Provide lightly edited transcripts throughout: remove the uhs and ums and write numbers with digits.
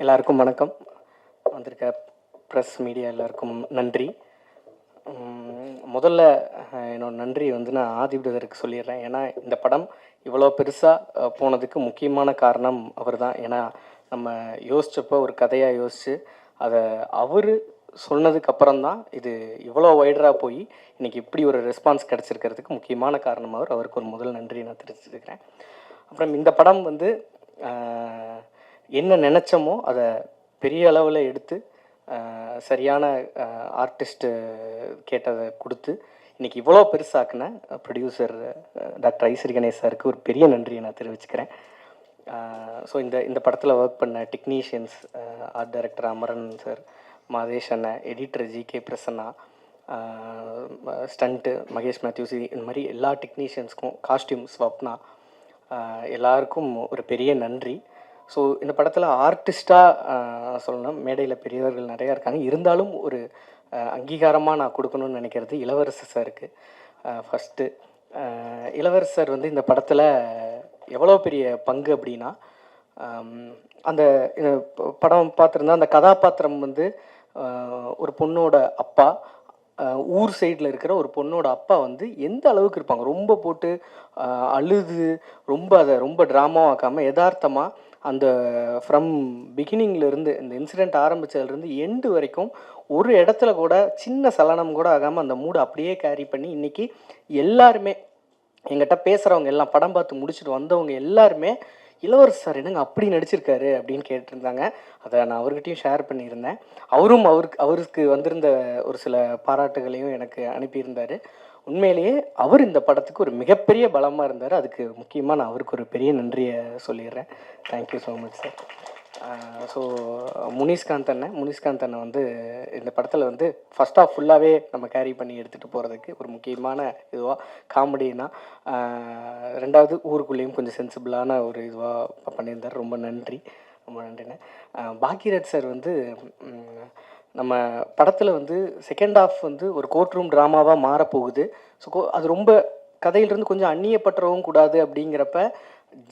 எல்லாருக்கும் வணக்கம். வந்திருக்க ப்ரெஸ் மீடியா எல்லாருக்கும் நன்றி. முதல்ல என்னோட நன்றி வந்து நான் ஆதி பிரதருக்கு சொல்லிடுறேன். ஏன்னா இந்த படம் இவ்வளோ பெருசாக போனதுக்கு முக்கியமான காரணம் அவர் தான். ஏன்னா நம்ம யோசித்தப்போ ஒரு கதையாக யோசித்து அதை அவர் சொன்னதுக்கு அப்புறம்தான் இது இவ்வளோ வைடராக போய் இன்றைக்கி இப்படி ஒரு ரெஸ்பான்ஸ் கிடச்சிருக்கிறதுக்கு முக்கியமான காரணம் அவருக்கு ஒரு முதல் நன்றி நான் தெரிவிச்சுக்கிறேன். அப்புறம் இந்த படம் வந்து என்ன நினச்சோமோ அதை பெரிய அளவில் எடுத்து சரியான ஆர்டிஸ்ட்டு கேட்டதை கொடுத்து இன்றைக்கி இவ்வளோ பெருசாக்குன ப்ரொடியூசர் டாக்டர் ஐஸ்வரி கணேஷ் சாருக்கு ஒரு பெரிய நன்றியை நான் தெரிவிச்சுக்கிறேன். ஸோ இந்த படத்தில் ஒர்க் பண்ண technicians, art director Amaran sir, Madhesh அண்ணன், editor GK Prasanna, stunt Mahesh மேத்யூசி, இந்த மாதிரி எல்லா டெக்னீஷியன்ஸ்க்கும், காஸ்டியூம் ஸ்வப்னா, எல்லாருக்கும் ஒரு பெரிய நன்றி. ஸோ இந்த படத்தில் ஆர்டிஸ்ட்டாக சொல்லணும், மேடையில் பெரியவர்கள் நிறையா இருக்காங்க, இருந்தாலும் ஒரு அங்கீகாரமாக நான் கொடுக்கணும்னு நினைக்கிறது இளவரசர் சாருக்கு. ஃபஸ்ட்டு இளவரசர் வந்து இந்த படத்தில் எவ்வளோ பெரிய பங்கு அப்படின்னா, அந்த படம் பார்த்துருந்தா அந்த கதாபாத்திரம் வந்து ஒரு பொண்ணோட அப்பா, ஊர் சைடில் இருக்கிற ஒரு பொண்ணோட அப்பா வந்து எந்த அளவுக்கு இருப்பாங்க, ரொம்ப போட்டு அழுது ரொம்ப ட்ராமாவாக்காமல் யதார்த்தமாக அந்த ஃப்ரம் பிகினிங்லேருந்து இந்த இன்சிடெண்ட் ஆரம்பித்ததுலேருந்து எண்டு வரைக்கும் ஒரு இடத்துல கூட சின்ன சலனம் கூட ஆகாமல் அந்த மூடு அப்படியே கேரி பண்ணி இன்றைக்கி எல்லாருமே எங்கிட்ட பேசுகிறவங்க எல்லாம் படம் பார்த்து முடிச்சுட்டு வந்தவங்க எல்லாருமே இளவரசர் சார் என்னங்க அப்படி நடிச்சிருக்காரு அப்படின்னு கேட்டிருந்தாங்க. அதை நான் அவர்கிட்டையும் ஷேர் பண்ணியிருந்தேன். அவருக்கு வந்திருந்த ஒரு சில பாராட்டுகளையும் எனக்கு அனுப்பியிருந்தார். உண்மையிலேயே அவர் இந்த படத்துக்கு ஒரு மிகப்பெரிய பலமாக இருந்தார். அதுக்கு முக்கியமாக நான் அவருக்கு ஒரு பெரிய நன்றியை சொல்லிடுறேன். Thank you so much sir. So Munishkanth அண்ணன் வந்து இந்த படத்தில் வந்து ஃபஸ்ட் ஆஃப் ஃபுல்லாகவே நம்ம கேரி பண்ணி எடுத்துகிட்டு போகிறதுக்கு ஒரு முக்கியமான இதுவாக காமெடினா, ரெண்டாவது ஊருக்குள்ளேயும் கொஞ்சம் சென்சிபிளான ஒரு இதுவாக பண்ணியிருந்தார். ரொம்ப நன்றிண்ணே. பாக்யராஜ் சார் வந்து நம்ம படத்தில் வந்து செகண்ட் ஹாஃப் வந்து ஒரு கோர்ட் ரூம் ட்ராமாவாக மாறப்போகுது. ஸோ அது ரொம்ப கதையிலிருந்து கொஞ்சம் அந்நியப்பற்றவும் கூடாது அப்படிங்கிறப்ப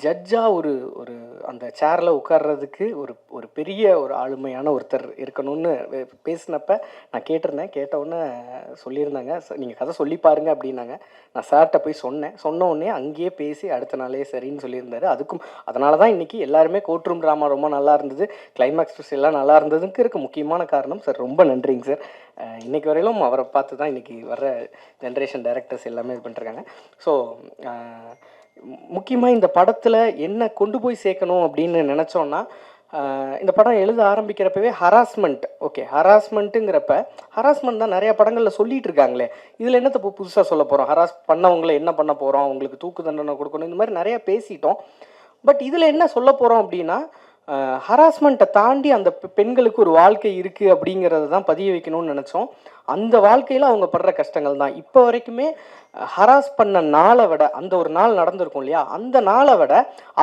ஜட்ஜாக ஒரு அந்த சேரில் உட்கார்றதுக்கு ஒரு பெரிய ஒரு ஆளுமையான ஒருத்தர் இருக்கணும்னு பேசினப்ப நான் கேட்டவுடனே சொல்லியிருந்தாங்க, நீங்கள் கதை சொல்லி பாருங்க அப்படின்னாங்க. நான் சார்கிட்ட போய் சொன்ன உடனே அங்கேயே பேசி அடுத்த நாளே சரின்னு சொல்லியிருந்தாரு. அதனால தான் இன்றைக்கி எல்லாருமே கோர்ட் ரூம் ட்ராமா ரொம்ப நல்லா இருந்தது, கிளைமேக்ஸ் ட்விஸ்ட் எல்லாம் நல்லா இருந்ததுக்கு இருக்க முக்கியமான காரணம் சார். ரொம்ப நன்றிங்க சார். இன்றைக்கி வரையிலும் அவரை பார்த்து தான் இன்றைக்கி வர்ற ஜென்ரேஷன் டைரக்டர்ஸ் எல்லாமே இது பண்ணிருக்காங்க. ஸோ முக்கியமாக இந்த படத்தில் என்ன கொண்டு போய் சேர்க்கணும் அப்படின்னு நினச்சோன்னா, இந்த படம் எழுத ஆரம்பிக்கிறப்பவே ஹராஸ்மெண்ட்டுங்கிறப்ப ஹராஸ்மெண்ட் தான் நிறையா படங்களில் சொல்லிகிட்டு இருக்காங்களே, இதில் என்னத்தை இப்போ புதுசாக சொல்ல போகிறோம், ஹராஸ் பண்ணவங்களை என்ன பண்ண போகிறோம், அவங்களுக்கு தூக்கு தண்டனை கொடுக்கணும், இந்த மாதிரி நிறையா பேசிட்டோம். பட் இதில் என்ன சொல்ல போகிறோம் அப்படின்னா, ஹராஸ்மெண்ட்டை தாண்டி அந்த பெண்களுக்கு ஒரு வாழ்க்கை இருக்குது அப்படிங்கிறத தான் பதிய வைக்கணும்னு நினச்சோம். அந்த வாழ்க்கையில் அவங்க படுற கஷ்டங்கள் தான் இப்போ வரைக்குமே ஹராஸ் பண்ண நாளை விட, அந்த ஒரு நாள் நடந்திருக்கும் இல்லையா, அந்த நாளை விட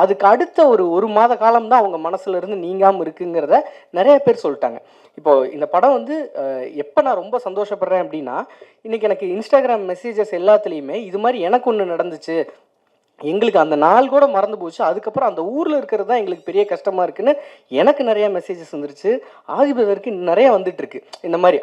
அதுக்கு அடுத்த ஒரு மாத காலம் தான் அவங்க மனசுல இருந்து நீங்காமல் இருக்குங்கிறத நிறைய பேர் சொல்லிட்டாங்க. இப்போது இந்த படம் வந்து எப்போ நான் ரொம்ப சந்தோஷப்படுறேன் அப்படின்னா, இன்றைக்கி எனக்கு இன்ஸ்டாகிராம் மெசேஜஸ் எல்லாத்துலேயுமே இது மாதிரி எனக்கு ஒன்று நடந்துச்சு, எங்களுக்கு அந்த நாள் கூட மறந்து போச்சு, அதுக்கப்புறம் அந்த ஊரில் இருக்கிறது தான் எங்களுக்கு பெரிய கஷ்டமாக இருக்குன்னு எனக்கு நிறையா மெசேஜஸ் வந்துருச்சு. ஆதிபதற்கு நிறையா வந்துட்டுருக்கு. இந்த மாதிரி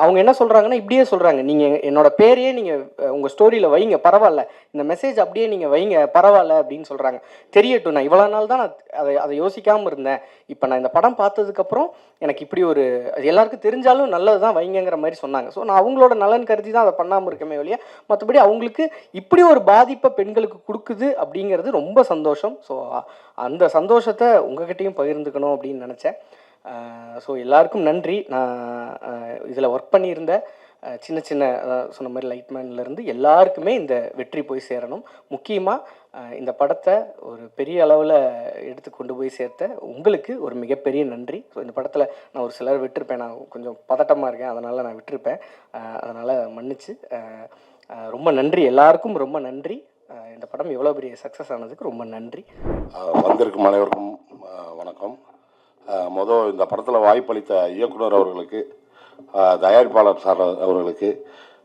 அவங்க என்ன சொல்கிறாங்கன்னா, இப்படியே சொல்கிறாங்க, நீங்கள் என்னோடய பேரையே நீங்கள் உங்கள் ஸ்டோரியில் வைங்க பரவாயில்ல, இந்த மெசேஜ் அப்படியே நீங்கள் வைங்க பரவாயில்ல அப்படின்னு சொல்கிறாங்க. தெரியட்டும், நான் இவ்வளோ நாள் தான் நான் அதை யோசிக்காமல் இருந்தேன், இப்போ நான் இந்த படம் பார்த்ததுக்கப்புறம் எனக்கு இப்படி எல்லாருக்கும் தெரிஞ்சாலும் நல்லது தான் வைங்கிற மாதிரி சொன்னாங்க. ஸோ நான் அவங்களோட நலன் கருதி தான் அதை பண்ணாமல் இருக்கமே ஒழிய, மற்றபடி அவங்களுக்கு இப்படி ஒரு பாதிப்பை பெண்களுக்கு கொடுக்குது அப்படிங்கிறது ரொம்ப சந்தோஷம். ஸோ அந்த சந்தோஷத்தை உங்ககிட்டையும் பகிர்ந்துக்கணும் அப்படின்னு நினச்சேன். ஸோ எல்லாருக்கும் நன்றி. நான் இதில் ஒர்க் பண்ணியிருந்த சின்ன சொன்ன மாதிரி லைட்மேன்லேருந்து எல்லாருக்குமே இந்த வெற்றி போய் சேரணும். முக்கியமாக இந்த படத்தை ஒரு பெரிய அளவில் எடுத்து கொண்டு போய் சேர்த்த உங்களுக்கு ஒரு மிகப்பெரிய நன்றி. ஸோ இந்த படத்தில் நான் ஒரு சிலர் விட்டுருப்பேன், நான் கொஞ்சம் பதட்டமாக இருக்கேன், அதனால் நான் விட்டுருப்பேன், அதனால் மன்னிச்சு. ரொம்ப நன்றி, எல்லாருக்கும் ரொம்ப நன்றி. இந்த படம் எவ்வளோ பெரிய சக்ஸஸ் ஆனதுக்கு ரொம்ப நன்றி. வந்திருக்கும் அனைவருக்கும் வணக்கம். இந்த படத்தில் வாய்ப்பளித்த இயக்குனர் அவர்களுக்கு, தயாரிப்பாளர் சார் அவர்களுக்கு,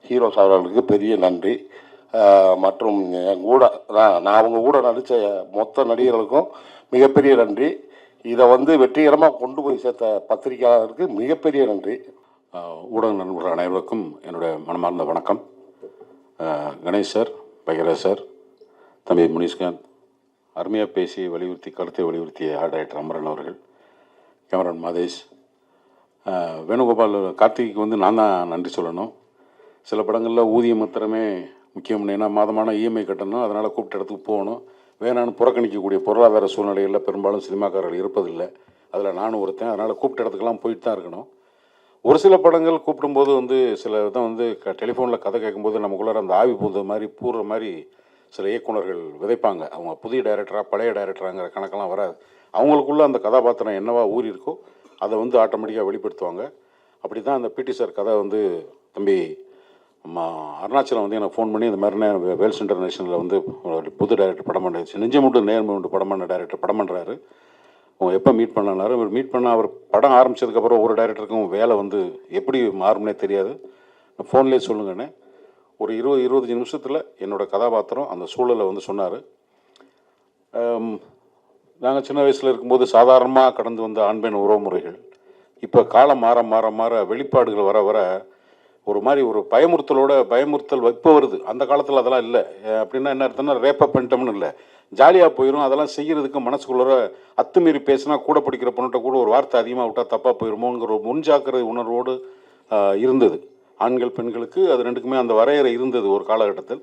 ஹீரோ சார் அவர்களுக்கு பெரிய நன்றி. மற்றும் என் கூட நான் அவங்க கூட நடித்த மொத்த நடிகர்களுக்கும் மிகப்பெரிய நன்றி. இதை வந்து வெற்றிகரமாக கொண்டு போய் சேர்த்த பத்திரிகையாளருக்கு மிகப்பெரிய நன்றி. ஊடக நண்பர்கள் அனைவருக்கும் என்னுடைய மனமார்ந்த வணக்கம். கணேஷ் சார், பைரவ் சார், தம்பி முனிஷ்காந்த், அருமையாக பேசி வலியுறுத்தி கருத்தை வலியுறுத்திய ஆர்ட் டைரக்டர் அமரன் அவர்கள், கேமரான் மாதேஷ், வேணுகோபால், கார்த்திக்கு வந்து நான் தான் நன்றி சொல்லணும். சில படங்களில் ஊதியம் மாத்திரமே முக்கியம், ஏன்னா மாதமான இஎம்ஐ கட்டணும், அதனால் கூப்பிட்ட இடத்துக்கு போகணும், வேணான்னு புறக்கணிக்கக்கூடிய பொருளாதார சூழ்நிலைகளில் பெரும்பாலும் சினிமாக்காரர்கள் இருப்பதில்லை. அதில் நானும் ஒருத்தன். அதனால் கூப்பிட்ட இடத்துக்கெல்லாம் போயிட்டு தான் இருக்கணும். ஒரு சில படங்கள் கூப்பிடும்போது வந்து சில தான் வந்து டெலிஃபோனில் கதை கேட்கும்போது நமக்குள்ளார அந்த ஆவி பூந்த மாதிரி பூர்ற மாதிரி சில இயக்குனர்கள் விதைப்பாங்க. அவங்க புதிய டைரக்டராக பழைய டைரக்டராங்கிற கணக்கெல்லாம் வராது. அவங்களுக்குள்ள அந்த கதாபாத்திரம் என்னவா ஊறி இருக்கோ அதை வந்து ஆட்டோமேட்டிக்காக வெளிப்படுத்துவாங்க. அப்படி தான் அந்த பிடி சார் கதை வந்து தம்பி அருணாச்சலம் வந்து எனக்கு ஃபோன் பண்ணி இந்த மாதிரி வேல்ஸ் இன்டர்நேஷனலில் வந்து ஒரு புது டைரக்டர் படம் பண்ணுச்சு, நெஞ்சமுண்டு நேர்முண்டு படம் பண்ண டைரக்டர் படம் பண்ணுறாரு, அவங்க எப்போ மீட் பண்ணாரு. அவர் மீட் பண்ண அவர் படம் ஆரம்பித்ததுக்கப்புறம் ஒரு டைரக்டருக்கும் வேலை வந்து எப்படி மாறும்னே தெரியாது. ஃபோன்லேயே சொல்லுங்கண்ணே, ஒரு 20-25 நிமிஷத்தில் என்னோடய கதாபாத்திரம் அந்த சூழலை வந்து சொன்னார். நாங்கள் சின்ன வயசில் இருக்கும்போது சாதாரணமாக கடந்து வந்த ஆண்பெண் உறவுமுறைகள் இப்போ காலம் மாற மாற மாற வெளிப்பாடுகள் வர வர ஒரு மாதிரி ஒரு பயமுறுத்தல் இப்போ வருது. அந்த காலத்தில் அதெல்லாம் இல்லை. அப்படின்னா என்ன அர்த்தம்னா ரேப்பப் பண்ணிட்டோம்னு இல்லை, ஜாலியாக போயிடும். அதெல்லாம் செய்கிறதுக்கு மனசுக்குள்ளே அத்துமீறி பேசினா கூட பிடிக்கிற பொண்ணுகிட்ட கூட ஒரு வார்த்தை அதிகமாக விட்டால் தப்பாக போயிடுமோங்கிற ஒரு முன்ஜாக்கிரதை உணர்வோடு இருந்தது. ஆண்கள் பெண்களுக்கு அது ரெண்டுக்குமே அந்த வரையறை இருந்தது ஒரு காலகட்டத்தில்.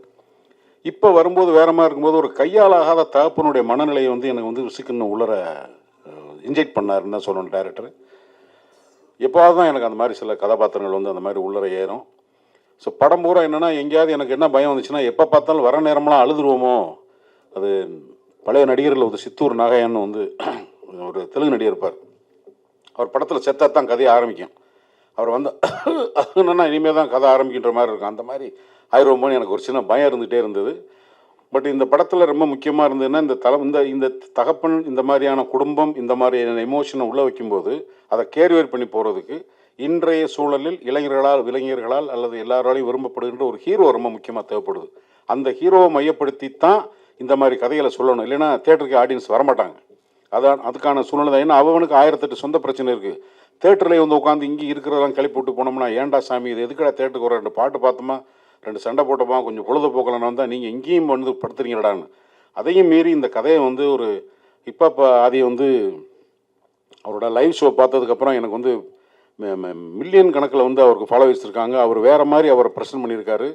இப்போ வரும்போது வேற மாதிரி இருக்கும்போது ஒரு கையாலாகாத தகப்பனுடைய மனநிலையை வந்து எனக்கு வந்து விசிக்கணும் உள்ளர இன்ஜெக்ட் பண்ணாருன்னு தான் சொல்லணும் டைரக்டர். எப்போவாது தான் எனக்கு அந்த மாதிரி சில கதாபாத்திரங்கள் வந்து அந்த மாதிரி உள்ளர ஏறும். ஸோ படம் பூரா என்னென்னா எங்கேயாவது எனக்கு என்ன பயம் வந்துச்சுன்னா எப்போ பார்த்தாலும் வர நேரமெல்லாம் அழுதுருவோமோ. அது பழைய நடிகர்கள் வந்து சித்தூர் நாகையான்னு வந்து ஒரு தெலுங்கு நடிகர் இருப்பார். அவர் படத்தில் செத்தா தான் கதையை ஆரம்பிக்கும். அவர் வந்து என்னன்னா இனிமேல் தான் கதை ஆரம்பிக்கின்ற மாதிரி இருக்கும். அந்த மாதிரி ஆயிரமோன்னு எனக்கு ஒரு சின்ன பயம் இருந்துகிட்டே இருந்தது. பட் இந்த படத்தில் ரொம்ப முக்கியமாக இருந்ததுன்னா இந்த தகப்பன் இந்த மாதிரியான குடும்பம் இந்த மாதிரியான எமோஷனை உள்ளே வைக்கும்போது அதை கேரிவேர் பண்ணி போகிறதுக்கு இன்றைய சூழலில் இளைஞர்களால் அல்லது எல்லாராலையும் விரும்பப்படுகின்ற ஒரு ஹீரோ ரொம்ப முக்கியமாக தேவைப்படுது. அந்த ஹீரோவை மையப்படுத்தி தான் இந்த மாதிரி கதைகளை சொல்லணும். இல்லைன்னா தேட்டருக்கு ஆடியன்ஸ் வரமாட்டாங்க. அதுக்கான சூழ்நிலை தான். ஏன்னா அவனுக்கு 1008 சொந்த பிரச்சனை இருக்குது. தேட்டரில் வந்து உட்காந்து இங்கே இருக்கிறதெல்லாம் கிளப்பி விட்டு போனோம்னா ஏன்டா சாமி இது எதுக்கடா தேட்டருக்கு வர 2 பாட்டு பார்த்தோமா 2 சண்டை போட்டோமா கொஞ்சம் பொழுதுபோக்கலன்னு வந்தால் நீங்கள் இங்கேயும் வந்து படுத்துறீங்கடான்னு. அதையும் மீறி இந்த கதையை வந்து ஒரு இப்போ அதை வந்து அவரோட லைவ் ஷோ பார்த்ததுக்கப்புறம் எனக்கு வந்து மில்லியன் கணக்கில் வந்து அவருக்கு ஃபாலோவர்ஸ் இருக்காங்க. அவர் வேறு மாதிரி அவரை ப்ரெசென்ட் பண்ணியிருக்காரு.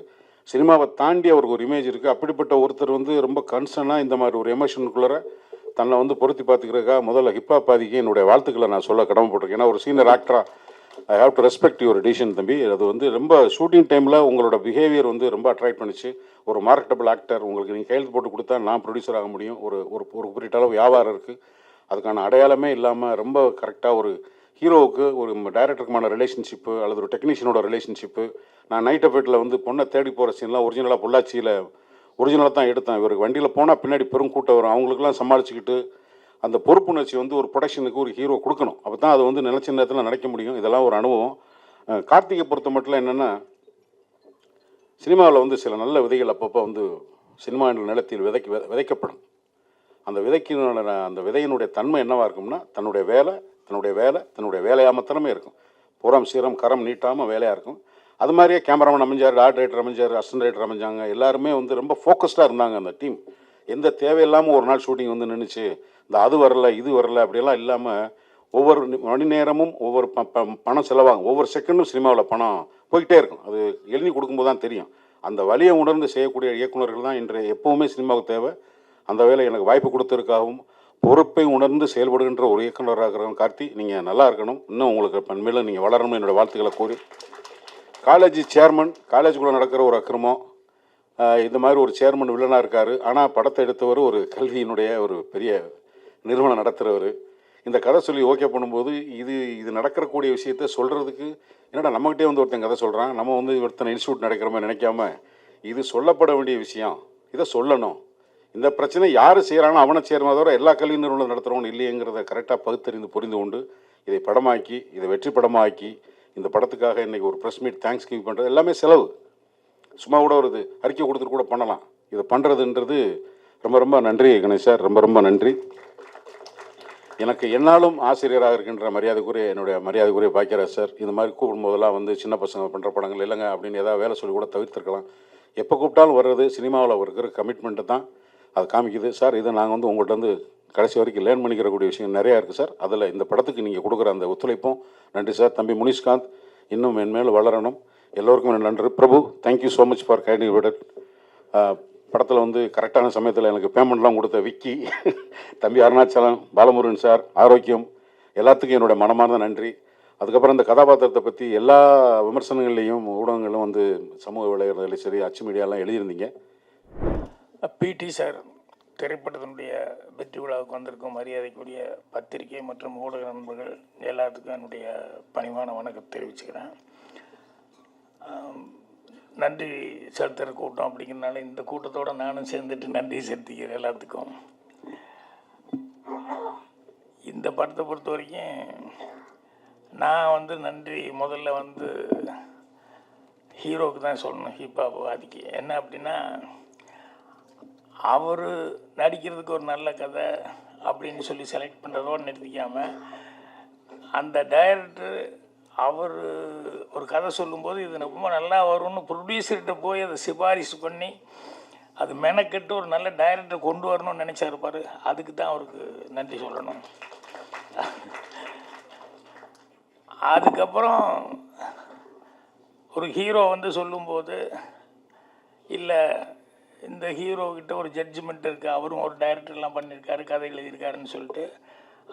சினிமாவை தாண்டி அவருக்கு ஒரு இமேஜ் இருக்குது. அப்படிப்பட்ட ஒருத்தர் வந்து ரொம்ப கன்சர்னாக இந்த மாதிரி ஒரு எமோஷனுக்குள்ளே தன்னை வந்து பொருத்தி பார்த்துக்கிறதுக்காக முதல்ல ஹிப்ஹாப் பாதிக்கு என்னுடைய வாழ்த்துக்களை நான் சொல்ல கடமைப்பட்டிருக்கேன். ஏன்னா ஒரு சீனியர் ஆக்டராக I have to respect your decision தம்பி. அது வந்து ரொம்ப ஷூட்டிங் டைமில் உங்களோட பிஹேவியர் வந்து ரொம்ப அட்ராக்ட் பண்ணிச்சு. ஒரு மார்க்கெட்டபிள் ஆக்டர், உங்களுக்கு நீங்கள் கையெழுத்து போட்டு கொடுத்தா நான் ப்ரொடியூசர் ஆக முடியும். ஒரு குறிப்பிட்ட அளவு வியாபாரம் இருக்குது. அதுக்கான அடையாளமே இல்லாமல் ரொம்ப கரெக்டாக ஒரு ஹீரோவுக்கு ஒரு டைரக்டருக்குமான ரிலேஷன்ஷிப்பு அல்லது ஒரு டெக்னீஷியனோட ரிலேஷன்ஷிப்பு. நான் நைட் எஃபெக்டில் வந்து பொண்ணை தேடி போகிற சீன்லாம் ஒரிஜினலாக பொள்ளாச்சியில் ஒரிஜினலாக தான் எடுத்தேன். இவருக்கு வண்டியில் போனால் பின்னாடி பெரும் கூட்டம் வரும். அவங்களுக்குலாம் சமாளிச்சுக்கிட்டு அந்த பொறுப்புணர்ச்சி வந்து ஒரு ப்ரொடக்ஷனுக்கு ஒரு ஹீரோ கொடுக்கணும். அப்போ தான் அது வந்து நினைச்ச நேரத்தில் நினைக்க முடியும். இதெல்லாம் ஒரு அனுபவம். கார்த்திகை பொறுத்த மட்டும் என்னென்னா சினிமாவில் வந்து சில நல்ல விதைகள் அப்பப்போ வந்து சினிமா என்ற நிலத்தில் விதைக்கப்படும். அந்த விதையினுடைய தன்மை என்னவாக இருக்கும்னா தன்னுடைய வேலையாக மாத்திரமே இருக்கும். புறம் சீரம் கரம் நீட்டாமல் வேலையாக இருக்கும். அது மாதிரியே கேமராமேன் அமைஞ்சார், ஆர்ட் ரைட்டர் அமைஞ்சார், அசிஸ்டன்ட் ரைட்டர் அமைஞ்சாங்க. எல்லாருமே வந்து ரொம்ப ஃபோக்கஸ்டாக இருந்தாங்க. அந்த டீம் எந்த தேவையில்லாமல் ஒரு நாள் ஷூட்டிங் வந்து நின்றுச்சு, அது வரல இது வரல அப்படியெல்லாம் இல்லாமல் ஒவ்வொரு மணி நேரமும் ஒவ்வொரு பணம் செலவாகும். ஒவ்வொரு செகண்டும் சினிமாவில் பணம் போய்கிட்டே இருக்கும். அது எழுதி கொடுக்கும்போது தான் தெரியும். அந்த வழியை உணர்ந்து செய்யக்கூடிய இயக்குநர்கள் தான் இன்றைய எப்போவுமே சினிமாவுக்கு தேவை. அந்த வேலை எனக்கு வாய்ப்பு கொடுத்ததுக்காகவும் பொறுப்பை உணர்ந்து செயல்படுகின்ற ஒரு இயக்குநராக இருக்கிறவங்க கார்த்தி, நீங்கள் நல்லா இருக்கணும். இன்னும் உங்களுக்கு பண்மையில் நீங்கள் வளரணும் என்னோடய வாழ்த்துக்களை கூறி, காலேஜ் சேர்மன், காலேஜுக்குள்ளே நடக்கிற ஒரு அக்கிரமம், இந்த மாதிரி ஒரு சேர்மன் வில்லனாக இருக்கார். ஆனால் படத்தை எடுத்தவர் ஒரு கல்வியினுடைய ஒரு பெரிய நிறுவனம் நடத்துகிறவர். இந்த கதை சொல்லி ஓகே பண்ணும்போது இது நடக்கக்கூடிய விஷயத்த சொல்கிறதுக்கு என்னடா நம்மகிட்டே வந்து ஒருத்தன் கதை சொல்கிறான், நம்ம வந்து ஒருத்தனை இன்ஸ்டியூட் நடக்கிற மாதிரி நினைக்காம இது சொல்லப்பட வேண்டிய விஷயம், இதை சொல்லணும். இந்த பிரச்சனை யார் செய்கிறானோ அவனை சேர்மா தவிர எல்லா கல்வி நிறுவனம் நடத்துகிறவங்க இல்லையங்கிறத கரெக்டாக பகுத்தறிந்து புரிந்து கொண்டு இதை படமாக்கி இதை வெற்றி படமாக்கி இந்த படத்துக்காக இன்றைக்கி ஒரு ப்ரெஸ் மீட் தேங்க்ஸ் கிவிங் பண்ணுறது எல்லாமே செலவு. சும்மா கூட ஒரு அறிக்கை கொடுத்துட்டு கூட பண்ணலாம். இதை பண்ணுறதுன்றது ரொம்ப ரொம்ப நன்றி கணேஷ் சார், ரொம்ப ரொம்ப நன்றி. எனக்கு என்னாலும் ஆசிரியராக இருக்கின்ற மரியாதைக்குரிய என்னுடைய மரியாதைக்குரிய பாக்கியராஜ் சார் இந்த மாதிரி கூப்பிடும்போதெல்லாம் வந்து சின்ன பசங்க பண்ணுற படங்கள் இல்லைங்க அப்படின்னு ஏதாவது வேலை சொல்லி கூட தவிர்த்திருக்கலாம். எப்போ கூப்பிட்டாலும் வர்றது சினிமாவில் இருக்கிற கமிட்மெண்ட்டு தான் அது காமிக்குது. சார் இதை நாங்கள் வந்து உங்கள்கிட்ட வந்து கடைசி வரைக்கும் லேர்ன் பண்ணிக்கிறக்கூடிய விஷயம் நிறையா இருக்குது சார். அதில் இந்த படத்துக்கு நீங்கள் கொடுக்குற அந்த ஒத்துழைப்பும் நன்றி சார். தம்பி முனிஷ்காந்த் இன்னும் மென்மேலும் வளரணும். எல்லோருக்கும் நன்றி. Prabhu thank you so much for kind விடட். படத்தில் வந்து கரெக்டான சமயத்தில் எனக்கு பேமெண்ட்லாம் கொடுத்த விக்கி, தம்பி அருணாச்சலம், பாலமுருகன் சார், ஆரோக்கியம், எல்லாத்துக்கும் என்னோடய மனமார்ந்த நன்றி. அதுக்கப்புறம் இந்த கதாபாத்திரத்தை பற்றி எல்லா விமர்சனங்கள்லேயும் ஊடகங்களும் வந்து சமூக வலைதளங்களையும் சரி அச்சு மீடியாலாம் எழுதியிருந்தீங்க. பிடி சார் திரைப்படத்தினுடைய வெற்றி விழாவுக்கு வந்திருக்கும் மரியாதைக்குரிய பத்திரிகை மற்றும் ஊடக நண்பர்கள் எல்லாத்துக்கும் என்னுடைய பணிவான வணக்கத்தை தெரிவிச்சுக்கிறேன். நன்றி செலுத்துகிற கூட்டம் அப்படிங்கிறதுனால இந்த கூட்டத்தோடு நானும் சேர்ந்துட்டு நன்றி செலுத்திக்கிறேன் எல்லாத்துக்கும். இந்த படத்தை பொறுத்த வரைக்கும் நான் வந்து நன்றி முதல்ல வந்து ஹீரோவுக்கு தான் சொல்லணும், ஹிப்ஹாப் வாதிக்கு. என்ன அப்படின்னா, அவர் நடிக்கிறதுக்கு ஒரு நல்ல கதை அப்படின்னு சொல்லி செலக்ட் பண்ணுறதோடு நிறுத்திக்காமல், அந்த டைரக்டர் அவர் ஒரு கதை சொல்லும்போது இது ரொம்ப நல்லா வரும்னு ப்ரொடியூசர்கிட்ட போய் அதை சிபாரிசு பண்ணி அது மெனக்கெட்டு ஒரு நல்ல டைரக்டர் கொண்டு வரணும்னு நினச்சாருப்பார். அதுக்கு தான் அவருக்கு நன்றி சொல்லணும். அதுக்கப்புறம் ஒரு ஹீரோ வந்து சொல்லும்போது, இல்லை இந்த ஹீரோக்கிட்ட ஒரு ஜட்ஜ்மெண்ட் இருக்குது, அவரும் ஒரு டைரக்டர்லாம் பண்ணியிருக்காரு, கதை எழுதியிருக்காருன்னு சொல்லிட்டு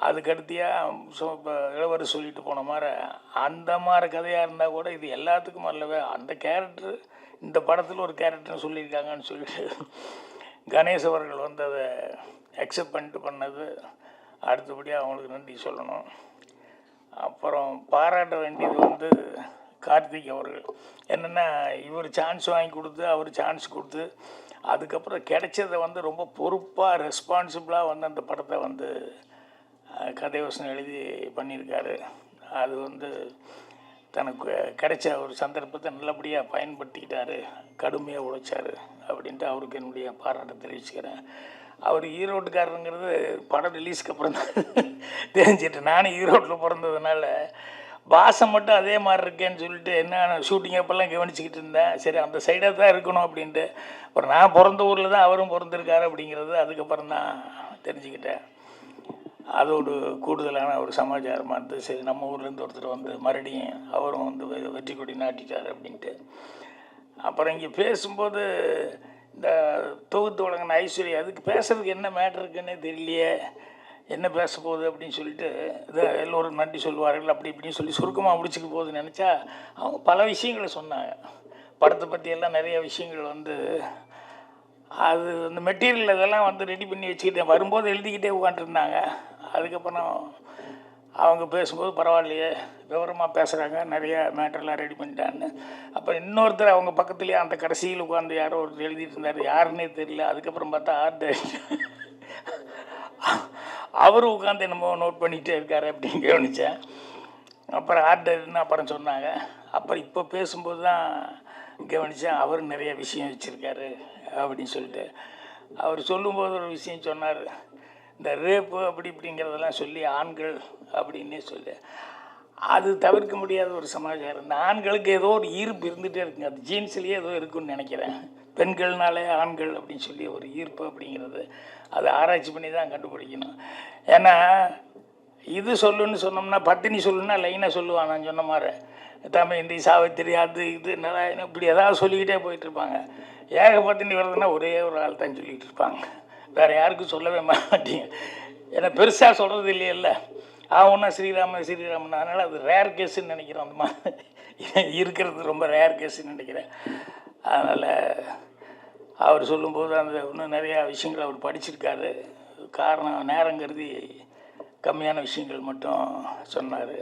அதுக்கடுத்தியாக இப்போ இளவரசு சொல்லிட்டு போன மாதிரி அந்த மாதிரி கதையாக இருந்தால் கூட இது எல்லாத்துக்கும் அல்லவே அந்த கேரக்டர் இந்த படத்தில் ஒரு கேரக்டர்னு சொல்லியிருக்காங்கன்னு சொல்லிட்டு கணேஷ் அவர்கள் வந்து அதை அக்செப்ட் பண்ணிட்டு பண்ணது அடுத்தபடியாக அவங்களுக்கு நன்றி சொல்லணும். அப்புறம் பாராட்ட வேண்டியது வந்து கார்த்திக் அவர்கள். என்னென்னா, இவர் சான்ஸ் வாங்கி கொடுத்து அவர் சான்ஸ் கொடுத்து அதுக்கப்புறம் கிடைச்சதை வந்து ரொம்ப பொறுப்பாக ரெஸ்பான்சிபிளாக வந்து அந்த படத்தை வந்து கதை யோசனை எழுதி பண்ணியிருக்காரு. அது வந்து தனக்கு கிடைச்ச ஒரு சந்தர்ப்பத்தை நல்லபடியாக பயன்படுத்திக்கிட்டார், கடுமையாக உழைச்சார் அப்படின்ட்டு அவருக்கு என்னுடைய பாராட்டை தெரிவிச்சுக்கிறேன். அவர் ஈரோட்டுக்காரருங்கிறது படம் ரிலீஸ்க்கு அப்புறம் தான் தெரிஞ்சிட்டு, நானும் ஈரோட்டில் பிறந்ததுனால பாசம் மட்டும் அதே மாதிரி இருக்கேன்னு சொல்லிட்டு என்ன ஷூட்டிங் அப்போல்லாம் கவனிச்சிக்கிட்டு இருந்தேன். சரி அந்த சைடாக தான் இருக்கணும் அப்படின்ட்டு. அப்புறம் நான் பிறந்த ஊரில் தான் அவரும் பிறந்திருக்காரு அப்படிங்கிறது அதுக்கப்புறம் தான் தெரிஞ்சுக்கிட்டேன். அது ஒரு கூடுதலான ஒரு சமாச்சாரமாக இருந்தது. சரி நம்ம ஊர்லேருந்து ஒருத்தர் வந்து மறுபடியும் அவரும் வந்து வெற்றி கொடி நாட்டிட்டார் அப்படின்ட்டு. அப்புறம் இங்கே பேசும்போது இந்த தொகுத்து வழங்கின ஐஸ்வர்யா அதுக்கு பேசுறதுக்கு என்ன மேட்ரு இருக்குன்னே தெரியலையே, என்ன பேச போகுது அப்படின்னு சொல்லிட்டு இதை எல்லோரும் நன்றி சொல்வார்கள் அப்படி இப்படின்னு சொல்லி சுருக்கமாக முடிச்சுக்க போகுதுன்னு நினச்சா அவங்க பல விஷயங்களை சொன்னாங்க. படத்தை பற்றியெல்லாம் நிறைய விஷயங்கள் வந்து அது அந்த மெட்டீரியல் இதெல்லாம் வந்து ரெடி பண்ணி வச்சுக்கிட்டேன், வரும்போது எழுதிக்கிட்டே உட்காந்துருந்தாங்க. அதுக்கப்புறம் அவங்க பேசும்போது பரவாயில்லையே விவரமாக பேசுகிறாங்க, நிறைய மேட்டர்லாம் ரெடி பண்ணிட்டான்னு. அப்புறம் இன்னொருத்தர் அவங்க பக்கத்துலேயே அந்த கடைசியில் உட்காந்து யாரோ ஒருத்தர் எழுதிட்டு இருந்தார், யாருன்னே தெரியல. அதுக்கப்புறம் பார்த்தா ஆர்ட் அவரும் உட்காந்து என்னமோ நோட் பண்ணிகிட்டே இருக்காரு அப்படின்னு கவனித்தேன். அப்புறம் ஆர்டர்னு அப்புறம் சொன்னாங்க. அப்புறம் இப்போ பேசும்போது தான் கவனித்தேன் அவர் நிறைய விஷயம் வச்சுருக்காரு அப்படின்னு சொல்லிட்டு. அவர் சொல்லும்போது ஒரு விஷயம் சொன்னார், இந்த ரேப்பு அப்படி இப்படிங்கிறதெல்லாம் சொல்லி ஆண்கள் அப்படின்னே சொல்லி அது தவிர்க்க முடியாத ஒரு சமாச்சாரம். இந்த ஆண்களுக்கு ஏதோ ஒரு ஈர்ப்பு இருந்துகிட்டே இருக்குங்க, அது ஜீன்ஸ்லேயே ஏதோ இருக்குன்னு நினைக்கிறேன். பெண்கள்னாலே ஆண்கள் அப்படின்னு சொல்லி ஒரு ஈர்ப்பு அப்படிங்கிறது அது ஆராய்ச்சி பண்ணி தான் கண்டுபிடிக்கணும். ஏன்னா இது சொல்லுன்னு சொன்னோம்னா பத்தினி சொல்லுன்னா லைனாக சொல்லுவான். நான் சொன்ன மாதிரி தமயந்தி சாவித்திரி அது இது நல்லா இப்படி ஏதாவது சொல்லிக்கிட்டே போயிட்டுருப்பாங்க. ஏகபத்தினி வருதுன்னா ஒரே ஒரு ஆள் தான் சொல்லிகிட்டு இருப்பாங்க, வேறு யாருக்கும் சொல்லவே மாட்டீங்க. ஏன்னா பெருசாக சொல்கிறது இல்லையில்ல, ஆகுன்னா ஸ்ரீராமன் ஸ்ரீராமன். அதனால் அது ரேர் கேஸுன்னு நினைக்கிறேன், அந்த மாதிரி இருக்கிறது ரொம்ப ரேர் கேஸுன்னு நினைக்கிறேன். அதனால் அவர் சொல்லும்போது அந்த இன்னும் நிறையா விஷயங்கள் அவர் படிச்சிருக்காரு. காரணம் நேரங்கிறது கம்மியான விஷயங்கள் மட்டும் சொன்னார்.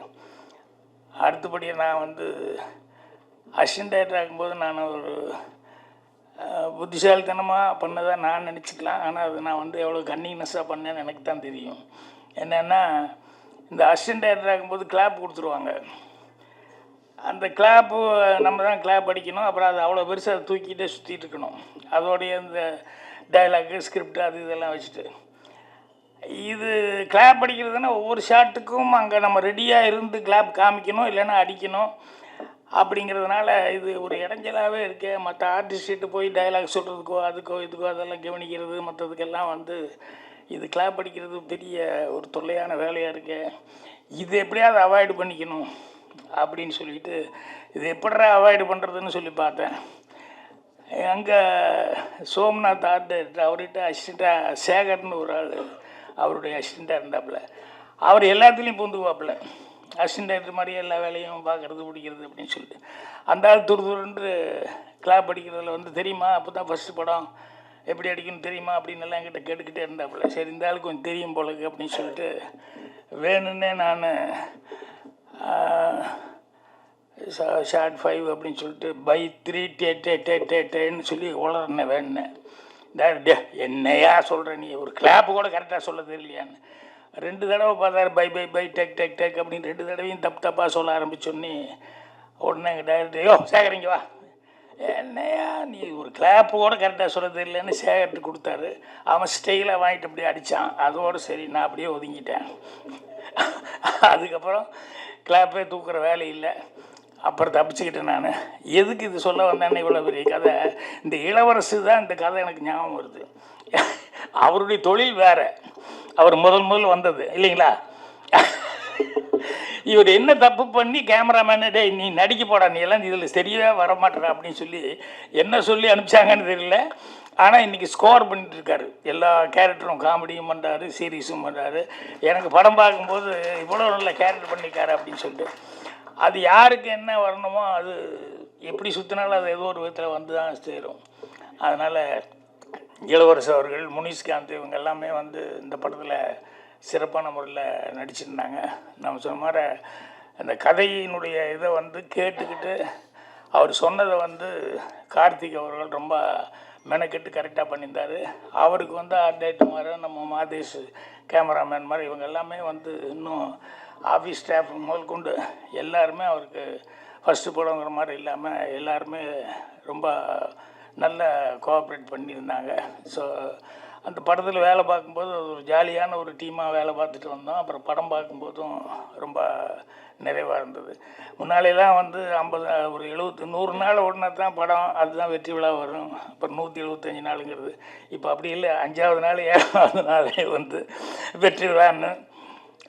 அடுத்தபடியாக நான் வந்து அசிஸ்டன்ட் டைரக்டர் ஆகும்போது நான் ஒரு புத்திசாலித்தனமாக பண்ணதாக நான் நினச்சிக்கலாம். ஆனால் அது நான் வந்து எவ்வளோ கன்னிங்னஸாக பண்ணேன்னு எனக்கு தான் தெரியும். என்னென்னா, இந்த அசிஸ்டன்ட் டைரக்டர் ஆகும்போது கிளாப் கொடுத்துருவாங்க. அந்த கிளாப்பு நம்ம தான் கிளாப் அடிக்கணும். அப்புறம் அது அவ்வளோ பெருசாக அதை தூக்கிட்டே சுற்றிட்டு இருக்கணும். அதோடைய இந்த டைலாகு ஸ்கிரிப்ட் அது இதெல்லாம் வச்சுட்டு இது கிளாப் அடிக்கிறதுனா ஒவ்வொரு ஷாட்டுக்கும் அங்கே நம்ம ரெடியாக இருந்து கிளாப் காமிக்கணும், இல்லைன்னா அடிக்கணும். அப்படிங்கிறதுனால இது ஒரு இடைஞ்சலாகவே இருக்கு. மற்ற ஆர்டிஸ்ட்டு போய் டயலாக் சொல்கிறதுக்கோ அதுக்கோ இதுக்கோ அதெல்லாம் கவனிக்கிறது மற்றதுக்கெல்லாம் வந்து இது கிளாப் அடிக்கிறது பெரிய ஒரு தொல்லையான வேலையாக இருக்கு. இது எப்படியாவது அவாய்டு பண்ணிக்கணும் அப்படின்னு சொல்லிட்டு இது எப்படிடா அவாய்டு பண்ணுறதுன்னு சொல்லி பார்த்தேன். அங்கே சோம்நாத் ஆர்ட் டைரக்டர் அவர்கிட்ட அசிஸ்டண்ட்டாக சேகர்னு ஒரு ஆள் அவருடைய அசிஸ்டண்ட்டாக இருந்தாப்புல. அவர் எல்லாத்துலேயும் பூந்துக்குவாப்புல. அசிஸ்டன்ட் டைரக்டர் மாதிரியே எல்லா வேலையும் பார்க்குறது பிடிக்கிறது அப்படின்னு சொல்லிட்டு அந்த ஆள் துருதுருன்று கிளாப் அடிக்கிறதுல வந்து தெரியுமா, அப்போ தான் ஃபஸ்ட்டு படம் எப்படி அடிக்கணும் தெரியுமா அப்படின்னு எல்லாம் என்கிட்ட கேட்டுக்கிட்டே இருந்தாப்புல. சரி இந்த ஆளுக்கு கொஞ்சம் தெரியும் போலக்கு அப்படின்னு சொல்லிட்டு வேணும்னே நான் ஷார்ட் 5 அப்படின்னு சொல்லிட்டு பை 3 டேன்னு சொல்லி உளறனேன் வேணுனேன். டே என்னையா சொல்கிற நீ, ஒரு கிளாப்பு கூட கரெக்டாக சொல்ல தெரியலையான்னு 2 தடவை பார்த்தாரு. பை பை பை டெக் டெக் டெக் அப்படின்னு 2 தடவையும் தப்பாக சொல்ல ஆரம்பிச்சோன்னே உடனே எங்கள் டைரக்டர் யோ சேகரிங்க வா, என்னையா நீ ஒரு கிளாப்பு கூட கரெக்டாக சொல்ல தெரியலன்னு சேகர்ட்டு கொடுத்தாரு. அவன் ஸ்டைலாக வாங்கிட்டு அப்படியே அடித்தான். அதோடு சரி நான் அப்படியே ஒதுங்கிட்டேன். அதுக்கப்புறம் கிளாப்பே தூக்குற வேலை இல்லை. அப்புறம் தப்பிச்சுக்கிட்டேன் நான். எதுக்கு இது சொல்ல வந்தேன்னு இவ்வளோ பெரிய கதை, இந்த இளவரசு தான் இந்த கதை எனக்கு ஞாபகம் வருது. அவருடைய தொழில் வேறு, அவர் முதல் வந்தது இல்லைங்களா. இவர் என்ன தப்பு பண்ணி கேமராமேனு டே நீ நடிக்க போடா, நீ எல்லாம் இதில் சரியாக வரமாட்டேற அப்படின்னு சொல்லி என்ன சொல்லி அனுப்பிச்சாங்கன்னு தெரியல. ஆனால் இன்றைக்கி ஸ்கோர் பண்ணிட்டு இருக்காரு. எல்லா கேரக்டரும் காமெடியும் பண்ணுறாரு, சீரியஸும் பண்ணுறாரு. எனக்கு படம் பார்க்கும்போது இவ்வளோ நல்ல கேரக்டர் பண்ணியிருக்காரு அப்படின்னு சொல்லிட்டு அது யாருக்கு என்ன வரணுமோ அது எப்படி சுற்றினாலும் அது ஏதோ ஒரு விதத்தில் வந்து தான் சேரும். அதனால் இளவரசு அவர்கள், முனிஷ்காந்த் இவங்க எல்லாமே வந்து இந்த படத்தில் சிறப்பான முறையில் நடிச்சிருந்தாங்க. நம்ம சொன்ன மாதிரி அந்த கதையினுடைய இதை வந்து கேட்டுக்கிட்டு அவர் சொன்னதை வந்து கார்த்திக் அவர்கள் ரொம்ப மெனக்கெட்டு கரெக்டாக பண்ணியிருந்தார். அவருக்கு வந்து ஆர்ட் டைரக்டர் மாதிரி நம்ம மாதேஷ் கேமராமேன் மாதிரி இவங்க எல்லாமே வந்து இன்னும் ஆஃபீஸ் ஸ்டாஃப் முதல் கொண்டு எல்லாருமே அவருக்கு ஃபஸ்ட்டு படங்கிற மாதிரி இல்லாமல் எல்லாருமே ரொம்ப நல்ல கோஆப்ரேட் பண்ணியிருந்தாங்க. ஸோ அந்த படத்தில் வேலை பார்க்கும்போது ஒரு ஜாலியான ஒரு டீமாக வேலை பார்த்துட்டு வந்தோம். அப்புறம் படம் பார்க்கும்போதும் ரொம்ப நிறைவாக இருந்தது. முன்னாலெல்லாம் வந்து 50 ஒரு 100 நாள் ஓடினா தான் படம் அதுதான் வெற்றி விழா வரும். அப்புறம் 175 நாளுங்கிறது இப்போ அப்படி இல்லை. 5ஆவது நாள் 7ஆவது நாளே வந்து வெற்றி விழான்னு.